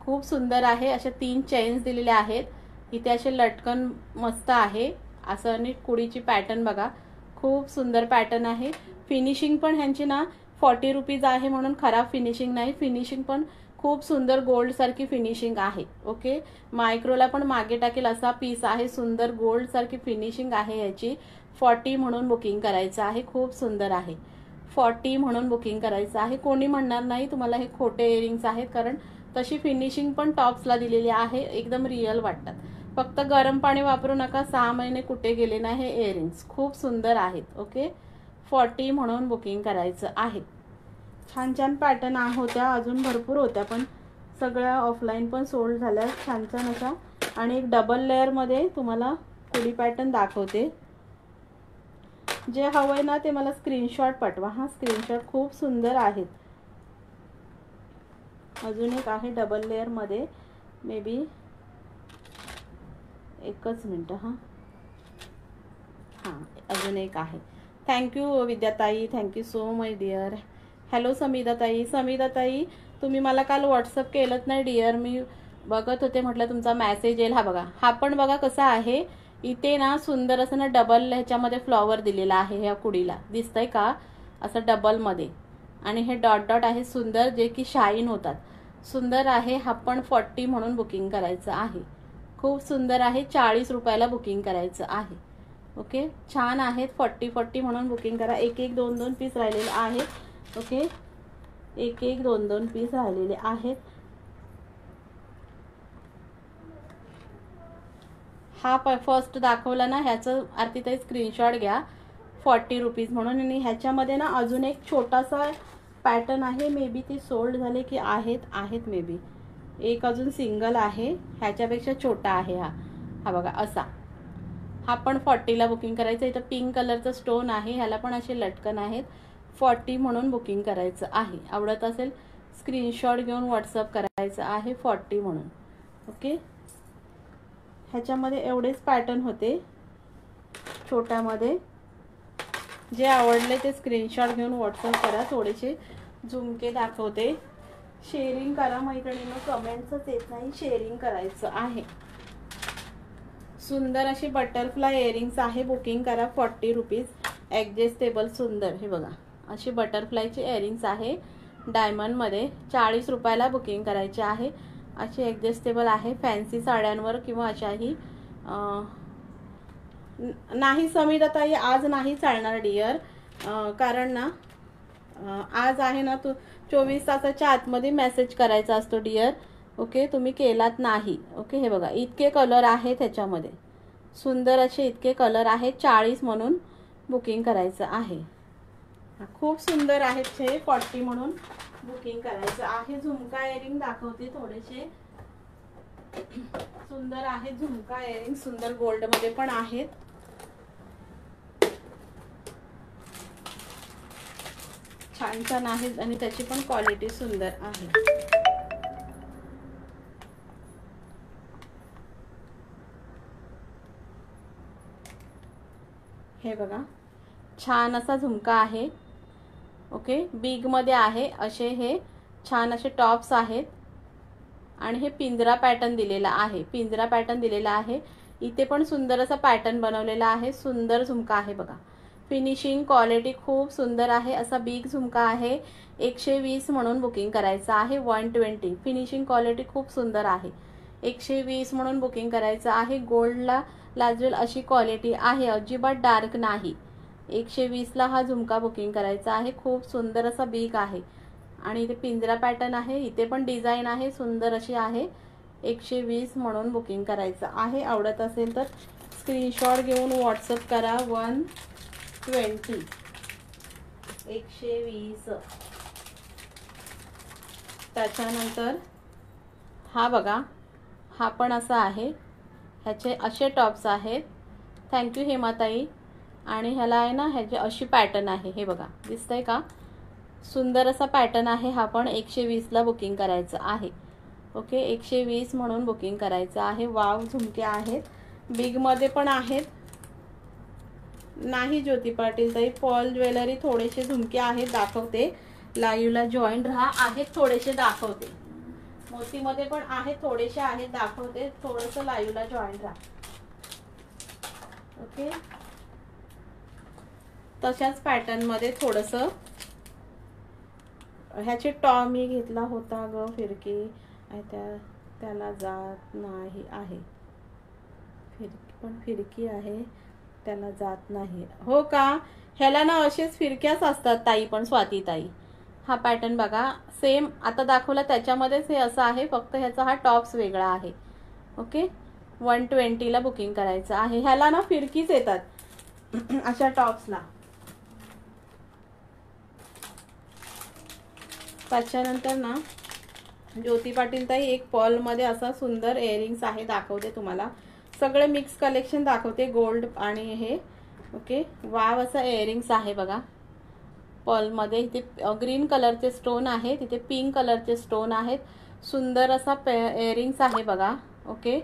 खूप सुंदर आहे. अशा 3 चेन्स दिलेल्या आहेत. इथे असे लटकन मस्त आहे. असं आणि कुडीची पॅटर्न बघा, खूप सुंदर पॅटर्न आहे. फिनिशिंग पण ह्यांची ना 40 रुपीज आहे म्हणून खराब फिनिशिंग नाही. फिनिशिंग पण खूप सुंदर गोल्ड सारखी फिनिशिंग आहे. ओके, मायक्रोला पण मागे टाकेल असा पीस आहे. सुंदर गोल्ड सारखी फिनिशिंग आहे याची. 40 म्हणून बुकिंग करायचं आहे. खूप सुंदर आहे. 40 म्हणून बुकिंग करायचं आहे. कोणी म्हणणार नाही तुम्हाला हे खोटे इयरिंग्स आहेत, कारण तशी फिनिशिंग पण टॉप्सला दिलेली आहे. एकदम रिअल वाटतात. फक्त गरम पाणी वापरू नका. 6 महिने कुठे गेले नाही हे इयरिंग्स. खूप सुंदर आहेत. ओके, 40 म्हणून बुकिंग करायचं आहे. छान छान पॅटर्न होत्या, अजून भरपूर होत्या, पण सगळ्या ऑफलाईन पण सोल्ड झाल्या. छान छान अशा. आणि एक डबल लेअरमध्ये तुम्हाला कुडी पॅटर्न दाखवते. जे हवंय ना ते मला स्क्रीनशॉट पाठवा. हा स्क्रीनशॉट खूप सुंदर आहेत. अजून एक आहे डबल लेअरमध्ये, मे बी एकच मिनटं. हां अजून एक आहे. थँक्यू विद्याताई, thank you so much dear. Hello समिधाताई. समिधाताई तुम्ही मला काल व्हॉट्सअप केलं नाही डिअर, मी बघत होते, म्हटलं तुमचा मेसेज येईल. हा बघा, हा पण बघा कसा आहे. इथे ना सुंदर असं ना डबल ह्याच्यामध्ये फ्लॉवर दिलेला आहे. ह्या कुडीला दिसतंय का, असं डबलमध्ये. आणि हे डॉट डॉट आहे सुंदर, जे की शाईन होतात. सुंदर आहे. हा पण 40 म्हणून बुकिंग करायचं आहे. खूप सुंदर आहे. 40 रुपयाला बुकिंग करायचं आहे. ओके, छान आहेत. 40 म्हणून बुकिंग करा. एक एक 2 पीस राहिलेले आहेत. ओके, एक एक 2 पीस राहिलेले आहेत. हा फर्स्ट दाखवला ना, ह्याचं आरतीताई स्क्रीनशॉट घ्या. 40 रुपीज म्हणून. आणि ह्याच्यामध्ये ना अजून एक छोटासा पॅटर्न आहे. मे बी ती सोल्ड झाले की आहेत मे बी. एक अजून सिंगल आहे, ह्याच्यापेक्षा छोटा आहे. हा बघा असा. हा पण 40ला बुकिंग करायचं. इथं पिंक कलरचं स्टोन आहे. ह्याला पण असे लटकन आहेत. 40 म्हणून बुकिंग करायचं आहे. आवडत असेल स्क्रीनशॉट घेऊन व्हॉट्सअप करायचं आहे. 40 म्हणून. ओके, ह्याच्यामध्ये एवढेच पॅटर्न होते छोट्यामध्ये. जे आवडले ते स्क्रीनशॉट घेऊन व्हॉट्सअप करा. थोडेसे झुमके दाखवते. शेअरिंग करा मैत्रिणींनो, कमेंट्सच येत नाही. शेअरिंग करायचं आहे. सुंदर अशी बटरफ्लाय इयरिंग्स आहे. बुकिंग करा. 40 रुपीज. ॲडजस्टेबल सुंदर. हे बघा, अशी बटरफ्लायची इयरिंग्स आहे डायमंडमध्ये. 40 रुपयाला बुकिंग करायचे आहे. अशी ॲडजस्टेबल आहे. फॅन्सी साड्यांवर किंवा अशाही. नाही समिधाताई, आज नाही चालणार डिअर, कारण ना आज आहे ना, 24 तासाच्या आतमध्ये मेसेज करायचा असतो डिअर. ओके, तुम्ही केलात नाही. ओके, हे बघा इतके कलर आहेत ह्याच्यामध्ये. सुंदर असे इतके कलर आहेत. 40 म्हणून बुकिंग करायचं आहे. खूप सुंदर आहेत हे. 40 म्हणून बुकिंग करायचं आहे. झुमका इयरिंग दाखवते थोडेसे. सुंदर आहे झुमका इयरिंग. सुंदर गोल्डमध्ये पण आहेत. छान छान आहेत आणि त्याची पण क्वालिटी सुंदर आहे. हे बघा, छान असा झुमका आहे. ओके, बिगमध्ये आहे. असे हे छान असे टॉप्स आहेत. आणि हे पिंजरा पॅटर्न दिलेला आहे. पिंजरा पॅटर्न दिलेला आहे. इथे पण सुंदर असा पॅटर्न बनवलेला आहे. सुंदर झुमका आहे बघा. फिनिशिंग क्वालिटी खूप सुंदर आहे. असा बिग झुमका आहे. 120 म्हणून बुकिंग करायचं आहे. 120. फिनिशिंग क्वालिटी खूप सुंदर आहे. 120 म्हणून बुकिंग करायचं आहे. गोल्डला लाजवेल अशी क्वालिटी आहे. अजिबात डार्क नाही. 120ला हा झुमका बुकिंग करायचा आहे. खूप सुंदर असा बिग आहे. आणि इथे पिंजरा पॅटर्न आहे. इथे पण डिझाईन आहे. सुंदर अशी आहे. 120 म्हणून बुकिंग करायचं आहे. आवडत असेल तर स्क्रीनशॉट घेऊन व्हॉट्सअप करा. 120. 120. त्याच्यानंतर हा बघा, हा पण असा आहे. ह्याचे असे टॉप्स आहेत. थँक्यू हेमाताई. आणि ह्याला आहे ना, ह्याची अशी पॅटर्न आहे. हे बघा, दिसतंय का, सुंदर असा पॅटर्न आहे. हा पण 120ला बुकिंग करायचं आहे. ओके, 120 म्हणून बुकिंग करायचं आहे. वाव झुमके आहेत. बिगमध्ये पण आहेत. नाही ज्योती पाटील ताई, पॉल ज्वेलरी थोडेसे झुमके आहेत दाखवते. लाईव्हला जॉईन राहा. आहेत थोडेसे दाखवते, मोतीमध्ये पण आहेत थोडेसे आहेत दाखवते, थोडंसं लाईव्हला जॉईन राहा. ओके, तशाच पॅटर्न मध्ये थोडंसं ह्याची टॉप मी घेतला होता ग फिरकी, त्याला जात नाही आहे. फिरकी आहे त्याला जात नाही. हो का, ह्याला ना असेच फिरक्याच असतात ताई. पण स्वाती ताई, हा पॅटर्न बघा सेम आता दाखवला त्याच्यामध्येच हे असं आहे, फक्त ह्याचा हा टॉप्स वेगळा आहे. ओके, 120ला बुकिंग करायचं आहे. ह्याला ना फिरकीच येतात अशा टॉप्सला. त्याच्यानंतर ना ज्योती पाटील ताई एक पॉल मध्ये असा सुंदर इयरिंग्स आहे, दाखवते तुम्हाला. सगळे मिक्स कलेक्शन दाखवते, गोल्ड आणि हे. ओके, वाव असं इयरिंग्स आहे बघा पॉल मध्ये. इथे ग्रीन कलरचे स्टोन आहे, तिथे पिंक कलरचे स्टोन आहेत. सुंदर असा इयरिंग्स आहे बघा. ओके,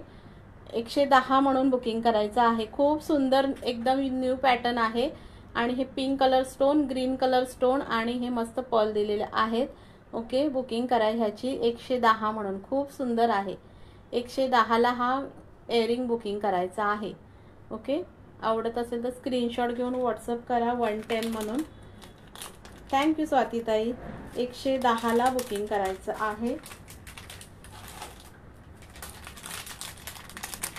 110 म्हणून बुकिंग करायचं आहे. खूप सुंदर एकदम न्यू पॅटर्न आहे. आणि हे pink colour stone, green colour stone आणि हे मस्त पॉल दिलेले आहेत. ओके, बुकिंग करा ह्याची 110 म्हणून. खूप सुंदर आहे. 110ला हा इयरिंग बुकिंग करायचा आहे. ओके, आवडत असेल तर स्क्रीनशॉट घेऊन व्हॉट्सअप करा 110 म्हणून. थँक्यू स्वातीताई. 110ला बुकिंग करायचं आहे.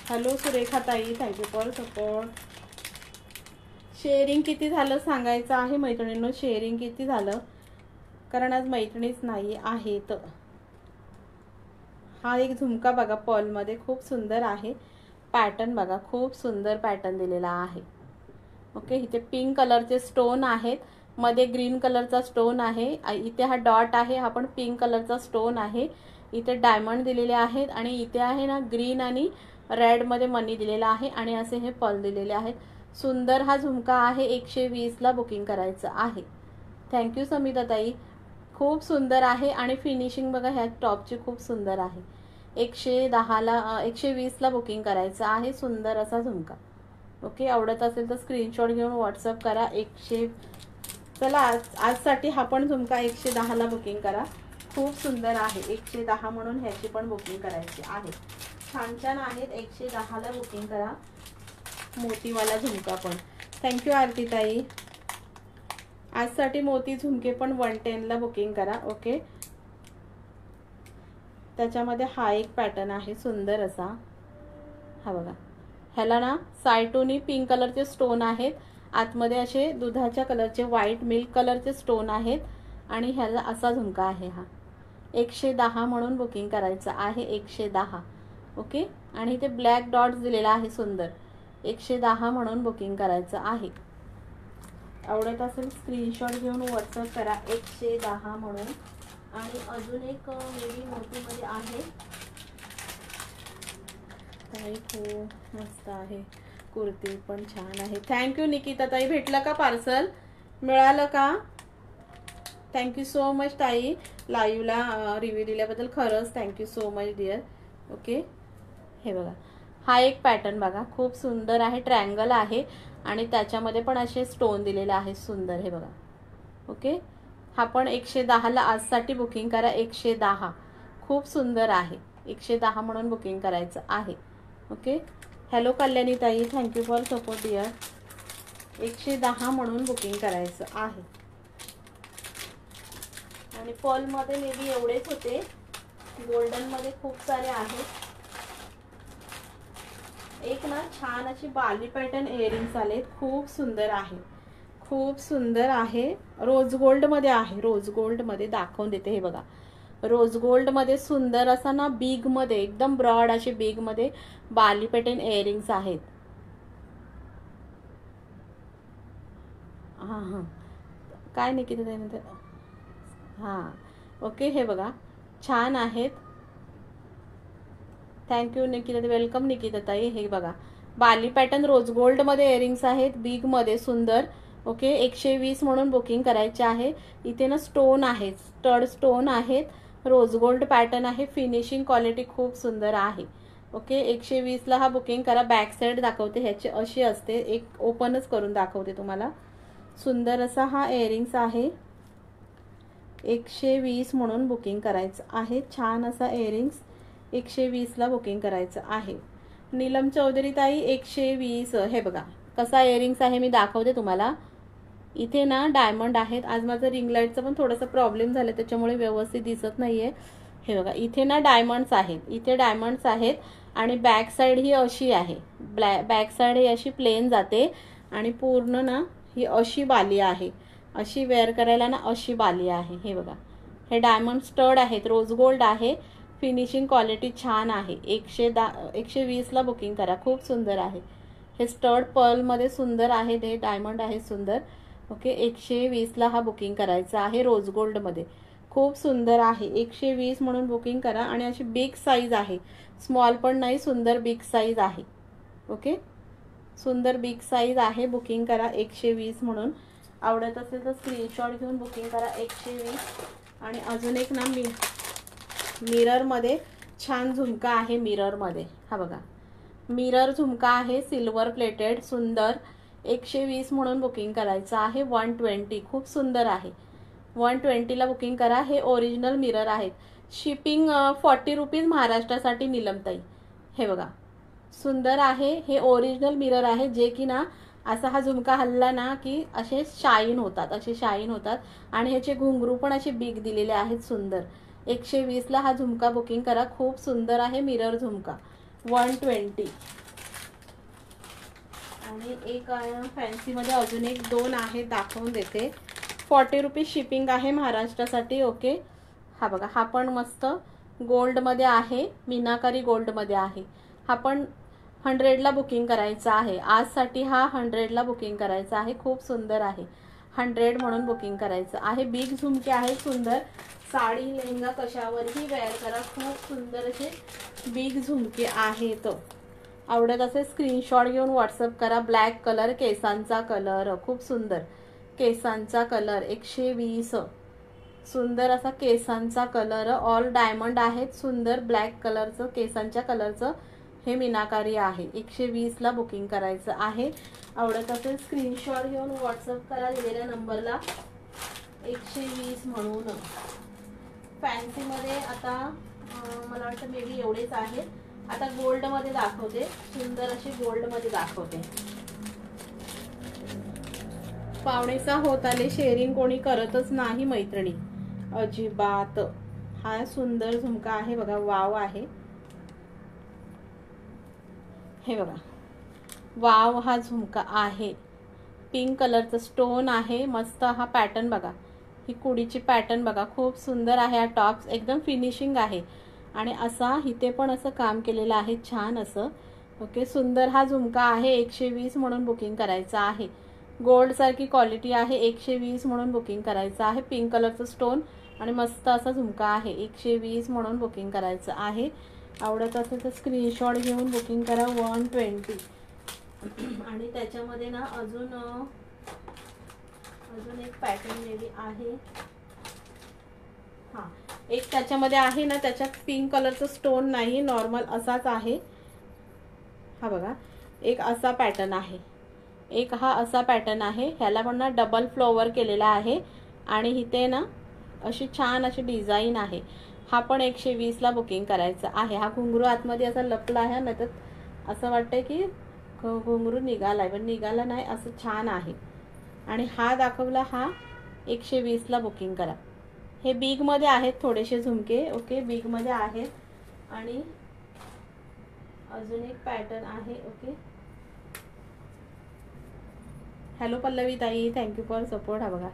हॅलो सुरेखा ताई, थँक्यू फॉर सपोर्ट. शेअरिंग किती झालं सांगायचं आहे मैत्रिणींनो, शेअरिंग किती झालं, कारण आज मैत्रिणीच नाही आहेत. हा एक झुमका बघा पॉलमध्ये, खूप सुंदर आहे पॅटर्न बघा, खूप सुंदर पॅटर्न दिलेला आहे. ओके, इथे पिंक कलरचे स्टोन आहेत, मध्ये ग्रीन कलरचा स्टोन आहे, इथे हा डॉट आहे, हा पण पिंक कलरचा स्टोन आहे. इथे डायमंड दिलेले आहेत आणि इथे आहे ना ग्रीन आणि रेड मध्ये मनी दिलेला आहे आणि असे हे पॉल दिलेले आहेत. सुंदर हा झुमका आहे. 120ला बुकिंग करायचं आहे. थँक्यू समिता ताई. खूप सुंदर आहे आणि फिनिशिंग बघा ह्या टॉपची खूप सुंदर आहे. 120ला बुकिंग करायचं आहे. सुंदर असा झुमका. ओके, आवडत असेल तर स्क्रीनशॉट घेऊन व्हॉट्सअप करा. चला आजसाठी हा पण झुमका 110ला बुकिंग करा. खूप सुंदर आहे. 110 म्हणून ह्याची पण बुकिंग करायची आहे. छान छान आहेत. 110ला बुकिंग करा. मोतीवाला झुमका पण. थँक्यू आरती ताई. आजसाठी मोती झुमके पण 110ला बुकिंग करा. ओके, त्याच्यामध्ये हा एक पॅटर्न आहे सुंदर असा. हा बघा, ह्याला ना सायटोनी पिंक कलरचे स्टोन आहेत, आतमध्ये असे दुधाच्या कलरचे व्हाईट मिल्क कलरचे स्टोन आहेत आणि ह्याला असा झुमका आहे. हा 110 म्हणून बुकिंग करायचं आहे. 110. ओके, आणि इथे ब्लॅक डॉट्स दिलेला आहे सुंदर. 110 म्हणून बुकिंग करायचं आहे. आवडत असेल स्क्रीनशॉट घेऊन व्हॉट्सअप करा 110 म्हणून. आणि अजून एक मेबी मोतीमध्ये आहे ताई, खूप मस्त आहे. कुर्ती पण छान आहे. थँक्यू निकिता ताई. भेटलं का पार्सल, मिळालं का? थँक्यू सो मच ताई, लाईव्हला रिव्ह्यू दिल्याबद्दल खरंच thank you so much dear. Okay, हे बघा हा एक पॅटर्न बघा, खूप सुंदर आहे. ट्रायंगल आहे आणि त्याच्यामध्ये पण असे स्टोन दिलेले आहेत सुंदर. हे बघा. ओके, हा पण 110ला आजसाठी बुकिंग करा. 110 खूप सुंदर आहे. 110 म्हणून बुकिंग करायचं आहे. ओके, हॅलो कल्याणी ताई, थँक्यू फॉर सपोर्ट डिअर. 110 म्हणून बुकिंग करायचं आहे. आणि पॉलमध्ये मे बी एवढेच होते, गोल्डनमध्ये खूप सारे आहेत. एक ना छान अशी बाली पॅटर्न इयरिंग्स आले, खूप सुंदर आहे. खूप सुंदर आहे. रोज गोल्ड मध्ये आहे. रोज गोल्ड मध्ये दाखवून देते. हे बघा, रोज गोल्ड मध्ये सुंदर असा ना बिग मध्ये, एकदम ब्रॉड असे बिग मध्ये बाली पॅटर्न इयरिंग्स आहेत. हा हा, काय निकिता त्यानंतर हा. ओके, हे बघा छान आहेत. थँक्यू निकिता, वेलकम निकिता ताई. हे बघा बाली पॅटर्न रोज गोल्ड मध्ये इयरिंग्स आहेत, बिग मध्ये सुंदर. ओके, 120 म्हणून बुकिंग करायचे आहे. इथे ना स्टोन आहेत, स्टड स्टोन आहेत, रोज गोल्ड पॅटर्न आहे. फिनिशिंग क्वालिटी खूप सुंदर आहे. ओके, 120ला हा बुकिंग करा. बॅक साईड दाखवते ह्याची अशी असते, एक ओपनच करून दाखवते तुम्हाला. सुंदर असा हा इयरिंग्स आहे. 120 म्हणून बुकिंग करायचं आहे. छान असा इयरिंग्स 120ला बुकिंग करायचं आहे. नीलम चौधरी ताई 120. हे बघा कसा इयरिंग्स आहे मी दाखवते तुम्हाला. इथे ना डायमंड आहेत. आज माझं रिंग लाईटचा पण थोडासा प्रॉब्लेम झाला त्याच्यामुळे व्यवस्थित दिसत नाहीये. हे बघा इथे ना डायमंड्स आहेत, इथे डायमंड्स आहेत आणि बॅक साईड ही अशी आहे. बॅक साईड ही अशी प्लेन जाते आणि पूर्ण ना ही अशी बाली आहे. अशी वेअर करायला ना अशी बाली आहे. हे बघा हे डायमंड स्टड आहेत, रोज गोल्ड आहे. फिनिशिंग क्वालिटी छान आहे. 120ला बुकिंग करा. खूप सुंदर आहे हे स्टड. पर्लमध्ये सुंदर आहे, हे डायमंड आहे सुंदर. ओके 120ला हा बुकिंग करायचा आहे रोज गोल्डमध्ये. खूप सुंदर आहे. 120 म्हणून बुकिंग करा. आणि अशी बिग साईज आहे, स्मॉल पण नाही, सुंदर बिग साईज आहे. ओके सुंदर बिग साईज आहे. बुकिंग करा 120 म्हणून. आवडत असेल तर स्क्रीनशॉट घेऊन बुकिंग करा 120. आणि अजून एक ना मिररमध्ये छान झुमका आहे. मिररमध्ये हा बघा मिरर झुमका आहे, सिल्वर प्लेटेड सुंदर. 120 म्हणून बुकिंग करायचं आहे. 120 खूप सुंदर आहे. 120ला बुकिंग करा. हे ओरिजिनल मिरर आहेत. शिपिंग 40 रुपीज महाराष्ट्रासाठी नीलमताई. हे बघा सुंदर आहे. हे ओरिजिनल मिरर आहे जे की ना असा हा झुमका हल्ला ना की असे शाईन होतात, असे शाईन होतात. आणि ह्याचे घुंगरू पण असे बिग दिलेले आहेत सुंदर. 120ला हा झुमका बुकिंग करा. खूप सुंदर आहे मिरर झुमका 120. आणि एक फॅन्सीमध्ये अजून एक 2 आहे, दाखवून देते. 40 रुपीज शिपिंग आहे महाराष्ट्रासाठी. ओके हा बघा हा पण मस्त गोल्डमध्ये आहे, मीनाकारी गोल्डमध्ये आहे. हा पण 100ला बुकिंग करायचं आहे. आजसाठी हा 100ला बुकिंग करायचं आहे. खूप सुंदर आहे. 100 म्हणून बुकिंग करायचं आहे. बिग झुमके आहे सुंदर. साडी लेहंगा कशावरही वेअर करा. खूप सुंदर असे बिग झुमके आहेत. आवडत असेल स्क्रीनशॉट घेऊन व्हॉट्सअप करा. ब्लॅक कलर, केसांचा कलर खूप सुंदर. केसांचा कलर 120. सुंदर असा केसांचा कलर. ऑल डायमंड आहेत सुंदर. ब्लॅक कलरचं केसांच्या कलरचं हे मीनाकारी आहे. 120ला बुकिंग करायचं आहे. आवडत असेल स्क्रीनशॉट घेऊन व्हॉट्सअप करा दिलेल्या नंबरला 120 म्हणून. फॅन्सीमध्ये आता मला वाटतं मे बी एवढेच आहेत. आता गोल्डमध्ये दाखवते. सुंदर अशी गोल्डमध्ये दाखवते. पावणेसा होत आले. शेअरिंग कोणी करतच नाही मैत्रिणी अजिबात. हा सुंदर झुमका आहे बघा. वाव आहे. हे बघा वाव हा झुमका आहे. पिंक कलरचं स्टोन आहे. मस्त हा पॅटर्न बघा. ही कुडीची पॅटर्न बघा. खूप सुंदर आहे. हा टॉप्स एकदम फिनिशिंग आहे. आणि असा इथे पण असं काम केलेलं आहे छान असं. ओके सुंदर हा झुमका आहे. 120 म्हणून बुकिंग करायचं आहे. गोल्ड सारखी क्वालिटी आहे. 120 म्हणून बुकिंग करायचं आहे. पिंक कलरचं स्टोन आणि मस्त असा झुमका आहे. 120 म्हणून बुकिंग करायचं आहे. आवडत असेल तर स्क्रीनशॉट घेऊन बुकिंग करा 120. आणि त्याच्यामध्ये ना अजून एक पॅटर्न मे बी आहे. हां एक त्याच्यामध्ये आहे ना, त्याच्यात पिंक कलरचं स्टोन नाही, नॉर्मल असाच आहे. हा बघा एक असा पॅटर्न आहे. एक हा असा पॅटर्न आहे. ह्याला पण ना डबल फ्लोवर केलेला आहे. आणि इथे ना अशी छान अशी डिझाईन आहे. हा पण 120ला बुकिंग करायचं आहे. हा घुंगरू आतमध्ये असा लपला आहे. नाही तर असं वाटतंय की घुंगरू निघालाय, पण निघाला नाही. असं छान आहे. आणि हा दाखवला हा 120ला बुकिंग करा. हे बिगमध्ये आहेत थोडेसे झुमके. ओके बिगमध्ये आहेत. आणि अजून एक पॅटर्न आहे. ओके हॅलो पल्लवी ताई, थँक्यू फॉर सपोर्ट. हा बघा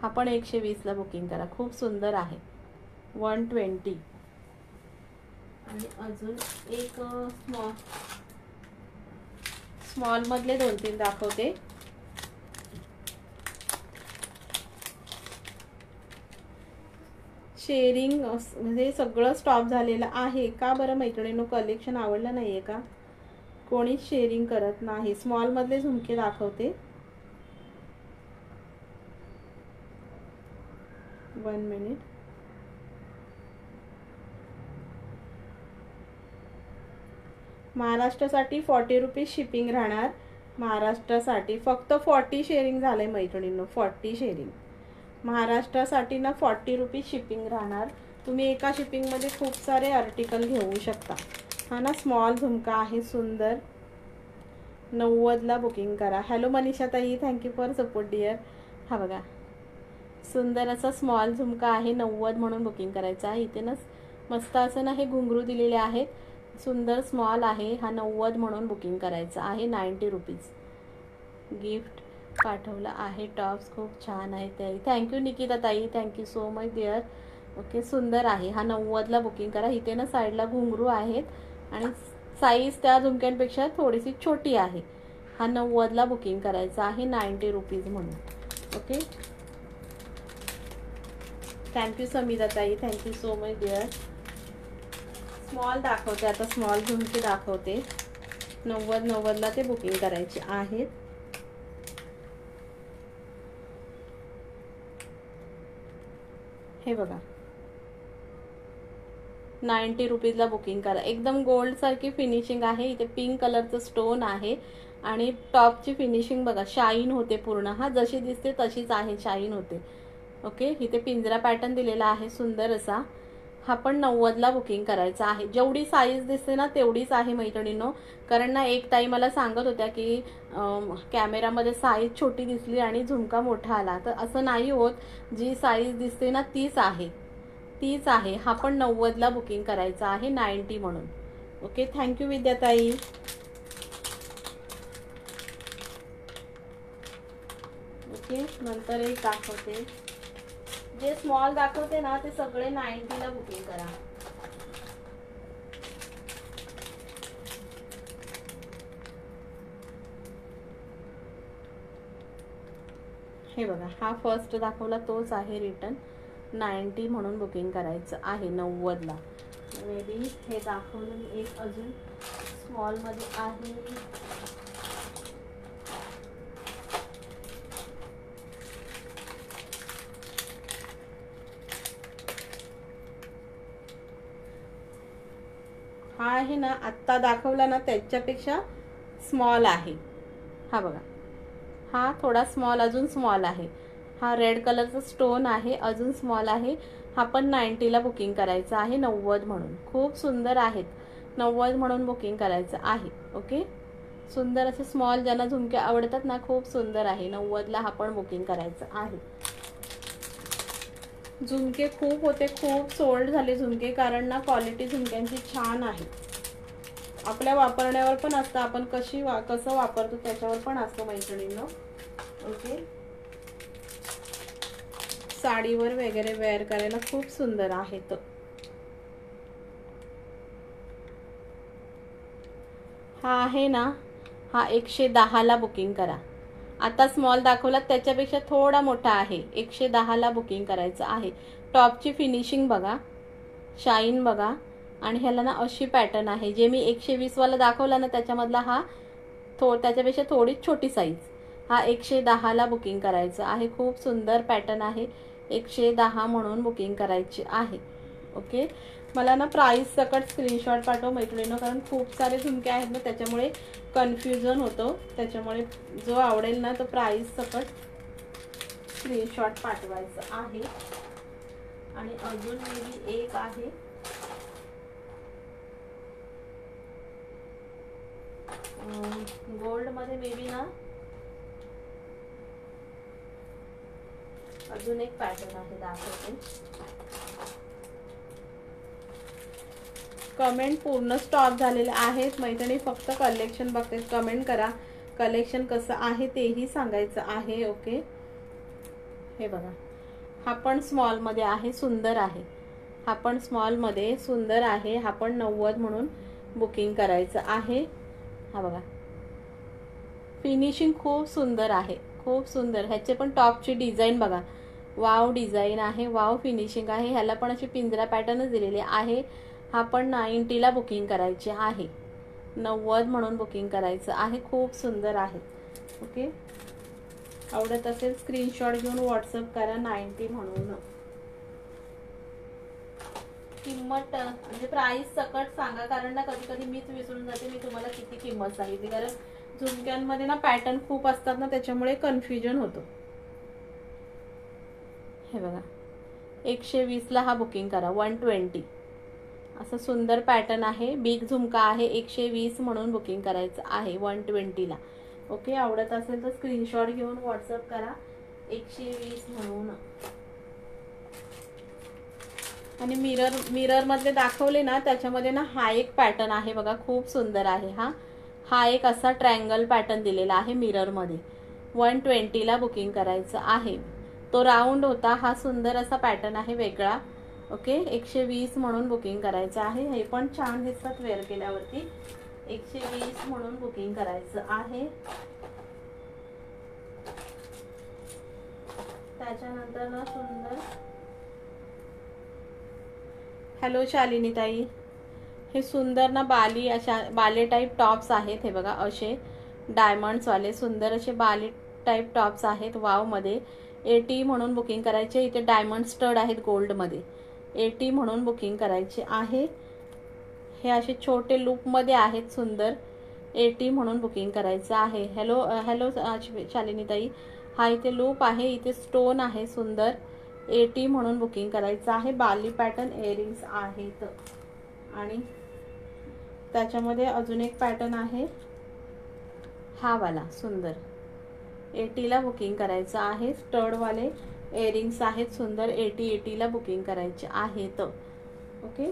हा पण 120ला बुकिंग करा. खूप सुंदर आहे 120. आणि अजून एक स्मॉलमधले 2-3 दाखवते. शेअरिंग म्हणजे सगळं स्टॉप झालेलं आहे. का बरं मैत्रिणींनो, कलेक्शन आवडलं नाही आहे का? कोणीच शेअरिंग करत नाही. स्मॉलमधले झुमके दाखवते. 1 मिनिट. महाराष्ट्रासाठी 40 रुपीज शिपिंग राहणार. महाराष्ट्रासाठी फक्त 40 शेअरिंग झालंय मैत्रिणींनो. 40 शेअरिंग. महाराष्ट्रासाठी ना 40 रुपीज शिपिंग राहणार. तुम्ही एका शिपिंगमध्ये खूप सारे आर्टिकल घेऊ शकता. हा ना स्मॉल झुमका आहे सुंदर. 90ला बुकिंग करा. हॅलो मनीषा ताई, थँक्यू फॉर सपोर्ट डिअर. हा बघा सुंदर असा स्मॉल झुमका आहे. 90 म्हणून बुकिंग करायचं आहे. इथे ना मस्त असं ना हे घुंगरू दिलेले आहेत. सुंदर स्मॉल आहे. हा 90 म्हणून बुकिंग करायचं आहे. 90 रुपीज. गिफ्ट पाठवलं आहे. टॉप्स खूप छान आहे ताई. थँक्यू निकिता ताई, thank you so much dear. Okay सुंदर आहे. हा 90ला बुकिंग करा. इथे ना साईडला घुंगरू आहेत आणि साईज त्या झुमक्यांपेक्षा थोडीशी छोटी आहे. हा 90ला बुकिंग करायचा आहे. 90 रुपीज म्हणून. ओके थँक्यू समिता ताई, thank you so much dear. Small दाखवते आता, स्मॉल झुमके दाखवते. 90ला ते बुकिंग करायचे आहेत. हे बघा 90 रुपीजला बुकिंग करा. एकदम गोल्ड सारखी फिनिशिंग आहे. इथे पिंक कलरचं स्टोन आहे आणि टॉपची फिनिशिंग बघा शाईन होते पूर्ण. हा जशी दिसते तशीच आहे, शाईन होते. ओके इथे पिंजरा पॅटर्न दिलेला आहे सुंदर असा. हा पण 90ला बुकिंग करायचा आहे. जेवढी साईज दिसते ना तेवढीच आहे मैत्रिणींनो. कारण ना एक ताई मला सांगत होत्या की कॅमेरामध्ये साईज छोटी दिसली आणि झुमका मोठा आला, तर असं नाही होत. जी साईज दिसते ना तीच आहे, तीच आहे. हा पण 90ला बुकिंग करायचा आहे. 90 म्हणून. ओके थँक्यू विद्याताई. ओके नंतर एक दाखवते. जे स्मॉल दाखवते ना ते सगळे 90ला बुकिंग करा. हे बघा हा फर्स्ट दाखवला तोच आहे रिटर्न. 90 म्हणून बुकिंग करायचं आहे 90ला. मे बी हे दाखवलं एक अजून स्मॉलमध्ये आहे. हा आहे ना आत्ता दाखवला ना त्याच्यापेक्षा स्मॉल आहे. हा बघा हा थोडा स्मॉल, अजून स्मॉल आहे. हा रेड कलरचा स्टोन आहे, अजून स्मॉल आहे. हा पण 90ला बुकिंग करायचं आहे. 90 म्हणून. खूप सुंदर आहेत. 90 म्हणून बुकिंग करायचं आहे. ओके सुंदर असे स्मॉल ज्यांना झुमके आवडतात ना खूप सुंदर आहे. 90ला हा पण बुकिंग करायचं आहे. झुमके खूप होते, खूप सोल्ड झाले झुमके. कारण ना क्वालिटी झुमक्यांची छान आहे. आपल्या वापरण्यावर पण असतं, आपण कसं वापरतो त्याच्यावर पण असतं मैत्रिणींनो. ओके साडीवर वगैरे वेअर करायला खूप सुंदर आहेत. हा आहे ना हा 110ला बुकिंग करा. आता स्मॉल दाखवला त्याच्यापेक्षा थोडा मोठा आहे. 110ला बुकिंग करायचं आहे. टॉपची फिनिशिंग बघा, शाईन बघा. आणि ह्याला ना अशी पॅटर्न आहे. जे मी 120वाला दाखवला ना त्याच्यामधला हा त्याच्यापेक्षा थोडी छोटी साईज. हा 110ला बुकिंग करायचं आहे. खूप सुंदर पॅटर्न आहे. 110 म्हणून बुकिंग करायची आहे. ओके मला ना प्राइस सकट स्क्रीनशॉट पाठव मैत्रिणींनो. कारण खूप सारे झुमके आहेत ना त्याच्यामुळे कन्फ्युजन होतं. त्याच्यामुळे जो आवडेल ना तो प्राइस सकट स्क्रीनशॉट पाठवायचं आहे. आणि अजून मेबी एक आहे. गोल्ड मध्ये मेबी ना अजून एक पॅटर्न आहे दाखवते. कमेंट पूर्ण स्टॉप झालेले आहेत मैत्रिणी. फक्त कलेक्शन बघते. कमेंट करा कलेक्शन कसं आहे तेही सांगायचं आहे. ओके हे बघा हा पण स्मॉल मध्ये आहे, सुंदर आहे. हा पण स्मॉल मध्ये सुंदर आहे. हा पण 90 म्हणून बुकिंग करायचं आहे. हा बघा फिनिशिंग खूप सुंदर आहे, खूप सुंदर. ह्याचे पण टॉपची डिझाईन बघा. वाव डिझाईन आहे, वाव फिनिशिंग आहे. ह्याला पण अशी पिंजरा पॅटर्नच दिलेली आहे. हा पण 90ला बुकिंग करायची आहे. 90 म्हणून बुकिंग करायचं आहे. खूप सुंदर आहे. ओके आवडत असेल स्क्रीनशॉट घेऊन व्हॉट्सअप करा. 90 म्हणून. किंमत म्हणजे प्राइस सकट सांगा. कारण ना कधी कधी मीच विसरून जाते मी तुम्हाला किती किंमत सांगितली. कारण झुमक्यांमध्ये ना पॅटर्न खूप असतात ना त्याच्यामुळे कन्फ्युजन होतं. हे बघा 120ला हा बुकिंग करा. 120 असं सुंदर पॅटर्न आहे. बिग झुमका आहे. 120 म्हणून बुकिंग करायचं आहे 120ला. ओके, आवडत असेल तर स्क्रीनशॉट घेऊन व्हॉट्सअप करा 120 म्हणून. आणि मिरर मधले दाखवले ना त्याच्यामध्ये ना हा एक पॅटर्न आहे बघा, खूप सुंदर आहे. हा एक असा ट्रायंगल पॅटर्न दिलेला आहे मिरर मध्ये. 120ला बुकिंग करायचं आहे. तो राऊंड होता, हा सुंदर असा पॅटर्न आहे वेगळा. ओके, 120 म्हणून बुकिंग करायचं आहे. हे पण छान दिसतात वेअर केल्यावरती. 120 म्हणून बुकिंग करायचं आहे. त्याच्यानंतर ना सुंदर, हॅलो शालिनी ताई, हे सुंदर ना बाली अशा बाले टाईप टॉप्स आहेत. हे बघा असे डायमंड्सवाले सुंदर असे बाले टाईप टॉप्स आहेत वाव मध्ये. 80 म्हणून बुकिंग करायचे. इथे डायमंड स्टड आहेत गोल्डमध्ये. 80 म्हणून बुकिंग करायचे आहे. हे असे छोटे लूपमध्ये आहेत सुंदर. 80 म्हणून बुकिंग करायचं आहे. हॅलो हॅलो शालिनी ताई, हा इथे लूप आहे, इथे स्टोन आहे सुंदर. 80 म्हणून बुकिंग करायचं आहे. बाली पॅटर्न इयरिंग्स आहेत. आणि त्याच्यामध्ये अजून एक पॅटर्न आहे हा वाला सुंदर. 80ला बुकिंग करायचं आहे. स्टडवाले इयरिंग्स आहेत सुंदर. 80ला बुकिंग करायचे आहेत. ओके,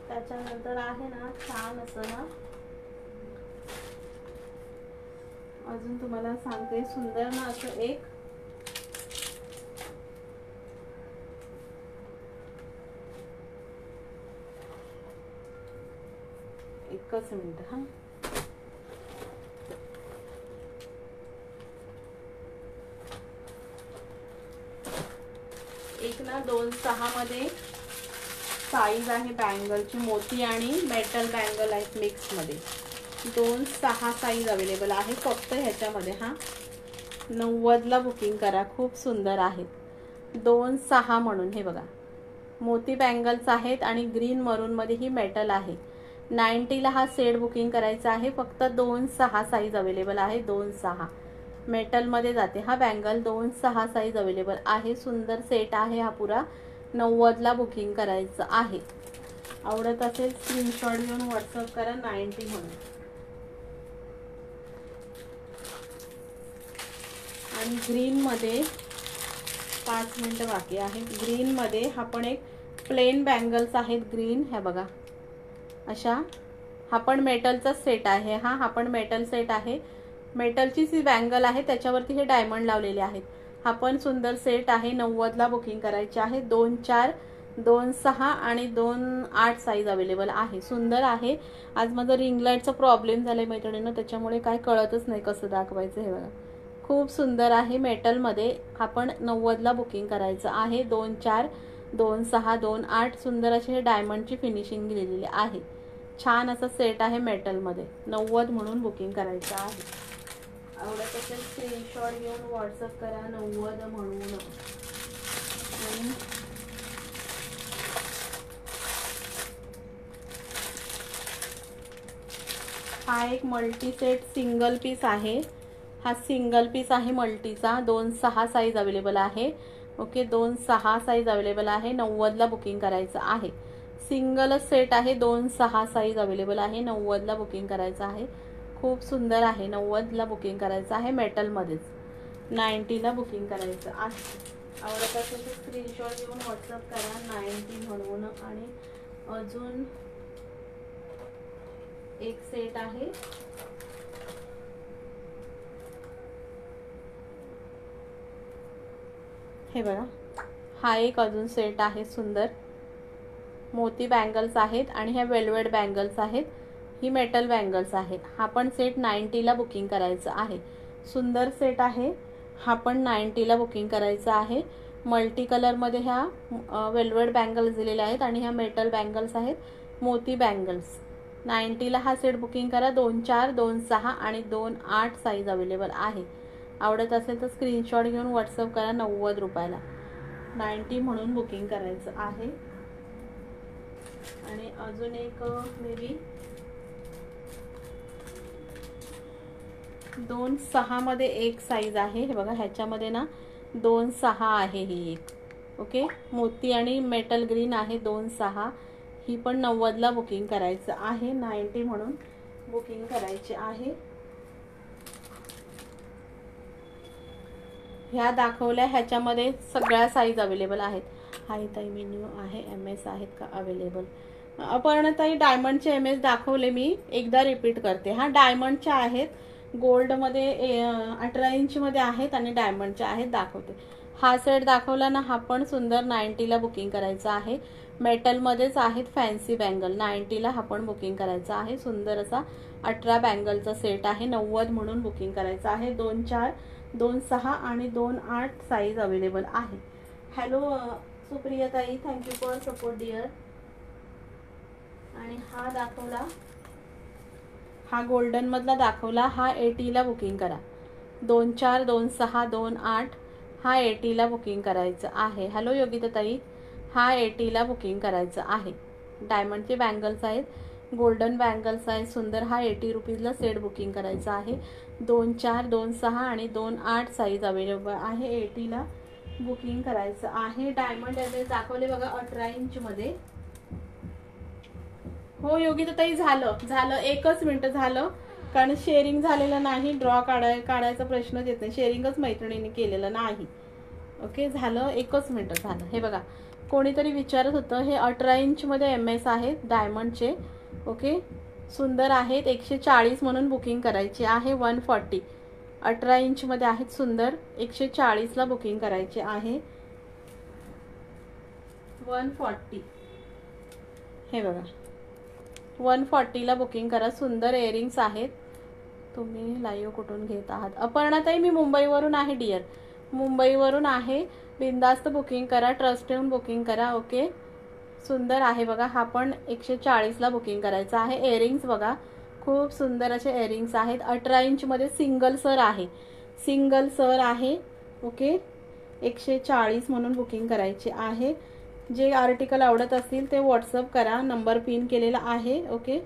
त्याच्यानंतर आहे ना छान असं ना अजून तुम्हाला सांगते सुंदर ना असं एक एकच मिनिट हा. एक ना 2.6 मध्ये साईज आहे बँगलची. मोती आणि मेटल बँगल आहेत मिक्स मध्ये. 2.6 साईज अवेलेबल आहे फक्त ह्याच्यामध्ये. हा 90ला बुकिंग करा. खूप सुंदर आहेत. 2.6 म्हणून. हे बघा मोती बँगल्स आहेत आणि ग्रीन मरून मध्ये ही मेटल आहे. 90ला हा सेट बुकिंग करायचा आहे. फक्त 2.6 साईज अवेलेबल आहे. 2.6 मेटल मध्ये जाते हा बँगल. 2.6 साईज अवेलेबल आहे. सुंदर सेट आहे हा पुरा. 90ला बुकिंग करायचं आहे. आवडत असेल स्क्रीनशॉट घेऊन व्हॉट्सअप करा 90 म्हणून. आणि ग्रीन मध्ये 5 मिनिटं बाकी आहे. ग्रीन मध्ये हा पण एक प्लेन बँगल्स आहेत ग्रीन. हे बघा अशा. हा पण मेटलचा सेट आहे. हा पण मेटल सेट आहे. मेटलची सी बँगल आहे, त्याच्यावरती हे डायमंड लावलेले आहेत. हा पण सुंदर सेट आहे. 90ला बुकिंग करायचे आहे. 2.4 2.6 आणि 2.8 साईज अवेलेबल आहे. सुंदर आहे. आज माझा रिंग लाईटचा प्रॉब्लेम झालाय मैत्रिणींनो, त्याच्यामुळे काय कळतच नाही कसं दाखवायचं. हे बघा खूप सुंदर आहे मेटलमध्ये. हा पण 90ला बुकिंग करायचं आहे. 2.4 2.6 2.8 सुंदर असे हे डायमंडची फिनिशिंग दिलेली आहे. छान असा सेट आहे मेटलमध्ये. 90 म्हणून बुकिंग करायचं आहे. आवडत असेल स्क्रीनशॉट घेऊन व्हॉट्सअप करा 90 म्हणून. आणि हा एक मल्टी सेट सिंगल पीस आहे. हा सिंगल पीस आहे मल्टीचा. 2.6 साईज अवेलेबल आहे. ओके, 2.6 साईज अवेलेबल आहे. 90ला बुकिंग करायचं आहे. सिंगलच सेट आहे. 2.6 साईज अवेलेबल आहे. 90ला बुकिंग करायचं आहे. खूप सुंदर आहे. 90ला बुकिंग करायचं आहे. मेटलमध्येच. 90ला बुकिंग करायचं आहे. आवडत असेल तर स्क्रीनशॉट घेऊन व्हॉट्सअप करा 90 म्हणून. आणि अजून एक सेट आहे. हे बघा हा एक अजून सेट आहे सुंदर. मोती बँगल्स आहेत आणि ह्या वेलवेट बँगल्स आहेत. ही मेटल बँगल्स आहेत. हा पण सेट 90ला बुकिंग करायचं आहे. सुंदर सेट आहे. हा पण 90ला बुकिंग करायचं आहे. मल्टी कलरमध्ये ह्या वेलवेट बँगल्स दिलेल्या आहेत आणि ह्या मेटल बँगल्स आहेत मोती बँगल्स. 90ला हा सेट बुकिंग करा. 2.4 2.6 आणि 2.8 साईज अवेलेबल आहे. आवडत असेल तर स्क्रीनशॉट घेऊन व्हॉट्सअप करा 90 रुपयाला. 90 म्हणून बुकिंग करायचं आहे. आणि अजून एक मे बी 2-6 मध्ये एक साईज आहे हे बघा, ह्याच्यामध्ये ना 2-6 आहे ही एक. ओके, मोती आणि मेटल ग्रीन आहे 2-6. ही पण 90ला बुकिंग करायचं आहे, 90 म्हणून बुकिंग करायची आहे. ह्या दाखवल्या ह्याच्यामध्ये सगळ्या साईज अवेलेबल आहेत. हाय ताई, मेन्यू आहे, MS आहेत का अवेलेबल? आपण ताई डायमंडचे MS दाखवले, मी एकदा रिपीट करते. हा डायमंडचे आहेत, गोल्डमध्ये 18 इंचमध्ये आहेत आणि डायमंडचे आहेत दाखवते. हा सेट दाखवला ना, हा पण सुंदर 90ला बुकिंग करायचा आहे. मेटलमध्येच आहेत फॅन्सी बँगल, 90ला हा पण बुकिंग करायचा आहे. सुंदर असा 18 बँगलचा सेट आहे, 90 म्हणून बुकिंग करायचं आहे. 2-4, 2-6 आणि 2-8 साईज अवेलेबल आहे. हॅलो सुप्रिया ताई, थँक्यू फॉर सपोर्ट डिअर. आणि हा दाखवला, हा गोल्डन मधला दाखवला, हा 80ला बुकिंग करा. 2-4, 2-6, 2-8 हा 80ला बुकिंग करायचं आहे. हॅलो योगिता ताई, हा 80ला बुकिंग करायचं आहे. डायमंडचे बँगल्स आहेत, गोल्डन बँगल्स आहेत सुंदर. हा 80 रुपीजला सेट बुकिंग करायचा आहे. 2-4, 2-6 आणि 2-8 साईज अवेलेबल आहे. 80ला बुकिंग करायचं आहे. डायमंड एमएस दाखवले बघा 18 इंचमध्ये. हो योगिता ताई, झालं 1च मिनिट झालं, कारण शेअरिंग झालेलं नाही. ड्रॉ काढायचा प्रश्नच येत नाही, शेअरिंगच मैत्रिणीने केलेलं नाही. ओके, झालं 1च मिनिट झालं. हे बघा, कोणीतरी विचारत होतं, हे 18 इंचमध्ये MS आहेत डायमंडचे. ओके, सुंदर आहेत. 140 म्हणून बुकिंग करायची आहे. 140 18 इंचमध्ये आहेत सुंदर. 140ला बुकिंग करायचे आहे. 140 हे बघा, 140ला बुकिंग करा. सुंदर इयरिंग्स आहेत. तुम्ही लाईव्ह कुठून घेत आहात? अपर्णाताई, मी मुंबईवरून आहे डिअर, मुंबईवरून आहे. बिंदास्त बुकिंग करा, ट्रस्ट येऊन बुकिंग करा. ओके, सुंदर आहे बघा, हा पण 140ला बुकिंग करायचं आहे. इयरिंग्स बघा, खूप सुंदर असे इयरिंग्स आहेत. 18 इंचमध्ये सिंगल सर आहे, सिंगल सर आहे. ओके, 140 म्हणून बुकिंग करायचे आहे. जे आर्टिकल आवडत असतील ते व्हॉट्सअप करा, नंबर पिन केलेला आहे. ओके,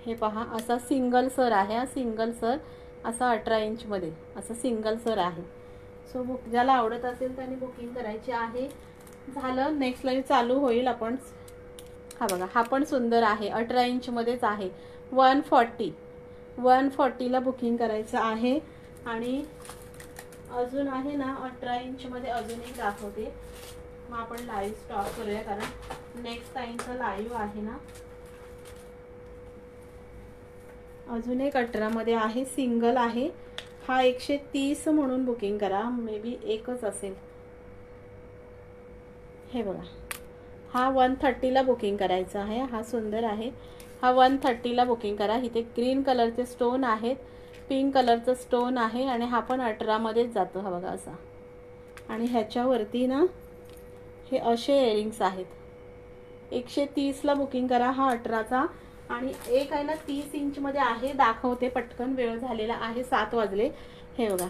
हे पहा, असा सिंगल सर आहे. हा सिंगल सर असा 18 इंचमध्ये असं सिंगल सर आहे. सो ज्याला आवडत असेल त्यांनी बुकिंग करायची आहे. झालं, नेक्स्ट लाईव्ह चालू होईल आपण. हा बघा, हा पण सुंदर आहे, 18 इंचमध्येच आहे. 140ला बुकिंग करायचं आहे. आणि अजून आहे ना 18 इंचमध्ये अजून एक दाखवते. मग आपण लाईव्ह स्टॉप करूया, कारण नेक्स्ट टाइमचा लाईव्ह आहे ना. अजून एक 18 मध्ये आहे, सिंगल आहे. हा 130 म्हणून बुकिंग करा, मे बी एकच असेल. हे बघा, हा 130ला बुकिंग करायचा आहे. हा सुंदर आहे, हा 130ला बुकिंग करा. इथे ग्रीन कलरचे स्टोन आहेत, पिंक कलरचं स्टोन आहे आणि हा पण 18 मध्येच जातो. हा बघा असा. आणि ह्याच्यावरती ना हे असे इयरिंग्स आहेत. 130ला बुकिंग करा. हा 18चा. आणि एक आहे ना 30 इंचमध्ये आहे, दाखवते पटकन, वेळ झालेला आहे, 7 वाजले. हे बघा,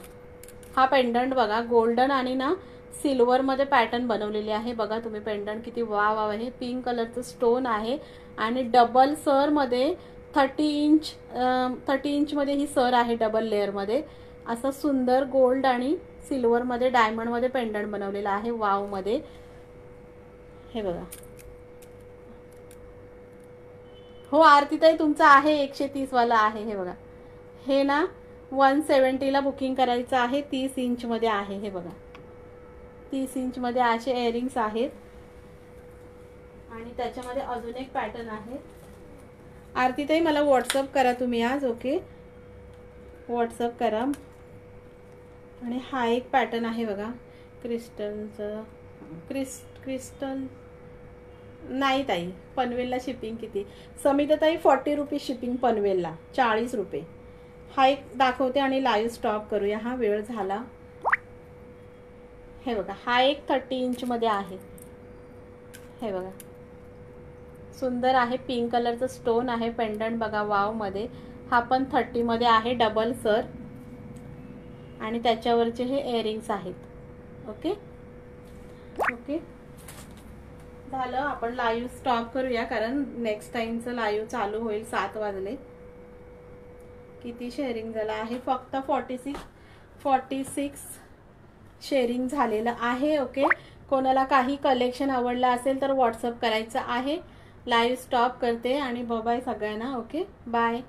हा पेंडंट बघा, गोल्डन आणि ना सिल्वरमध्ये पॅटर्न बनवलेली आहे. बघा तुम्ही पेंडंट किती वाव आहे. पिंक कलरचं स्टोन आहे आणि डबल सरमध्ये 30 इंचमध्ये ही सर आहे, डबल लेअरमध्ये. असं सुंदर गोल्ड आणि सिल्वरमध्ये डायमंडमध्ये पेंडंट बनवलेला आहे, वावमध्ये. हे बघा. हो आरतीताई, तुमचा आहे 130 वाला आहे. हे बघा, हे ना 170ला बुकिंग करायचं आहे. 30 इंचमध्ये आहे. हे बघा, 30 इंचमध्ये असे इयरिंग्स आहेत. आणि त्याच्यामध्ये अजून एक पॅटर्न आहे. आरतीताई, मला व्हॉट्सअप करा तुम्ही आज. ओके, व्हॉट्सअप करा. आणि हा एक पॅटर्न आहे बघा, क्रिस्टलचं. क्रिस्टल नाही ताई, पनवेलला शिपिंग किती? समिता ताई, 40 रुपीज शिपिंग पनवेलला, 40 रुपये. हा एक दाखवते आणि लाईव्ह स्टॉप करूया, हा वेळ झाला. हे बघा, हा एक 30 इंचमध्ये आहे. हे बघा, सुंदर आहे, पिंक कलरचं स्टोन आहे, पेंडंट बघा वावमध्ये. हा पण 30 मध्ये आहे, डबल सर. आणि त्याच्यावरचे हे इयरिंग्स आहेत. ओके ओके, झालं. आपण लाईव्ह स्टॉप करूया, कारण नेक्स्ट टाइमचं लाईव्ह चालू होईल. 7 वाजले. किती शेअरिंग झालं आहे, फक्त 46 शेअरिंग झालेलं आहे. ओके, कोणाला काही कलेक्शन आवडलं असेल तर व्हॉट्सअप करायचं आहे. लाईव्ह स्टॉप करते आणि बाय सगळ्यांना. Okay, bye.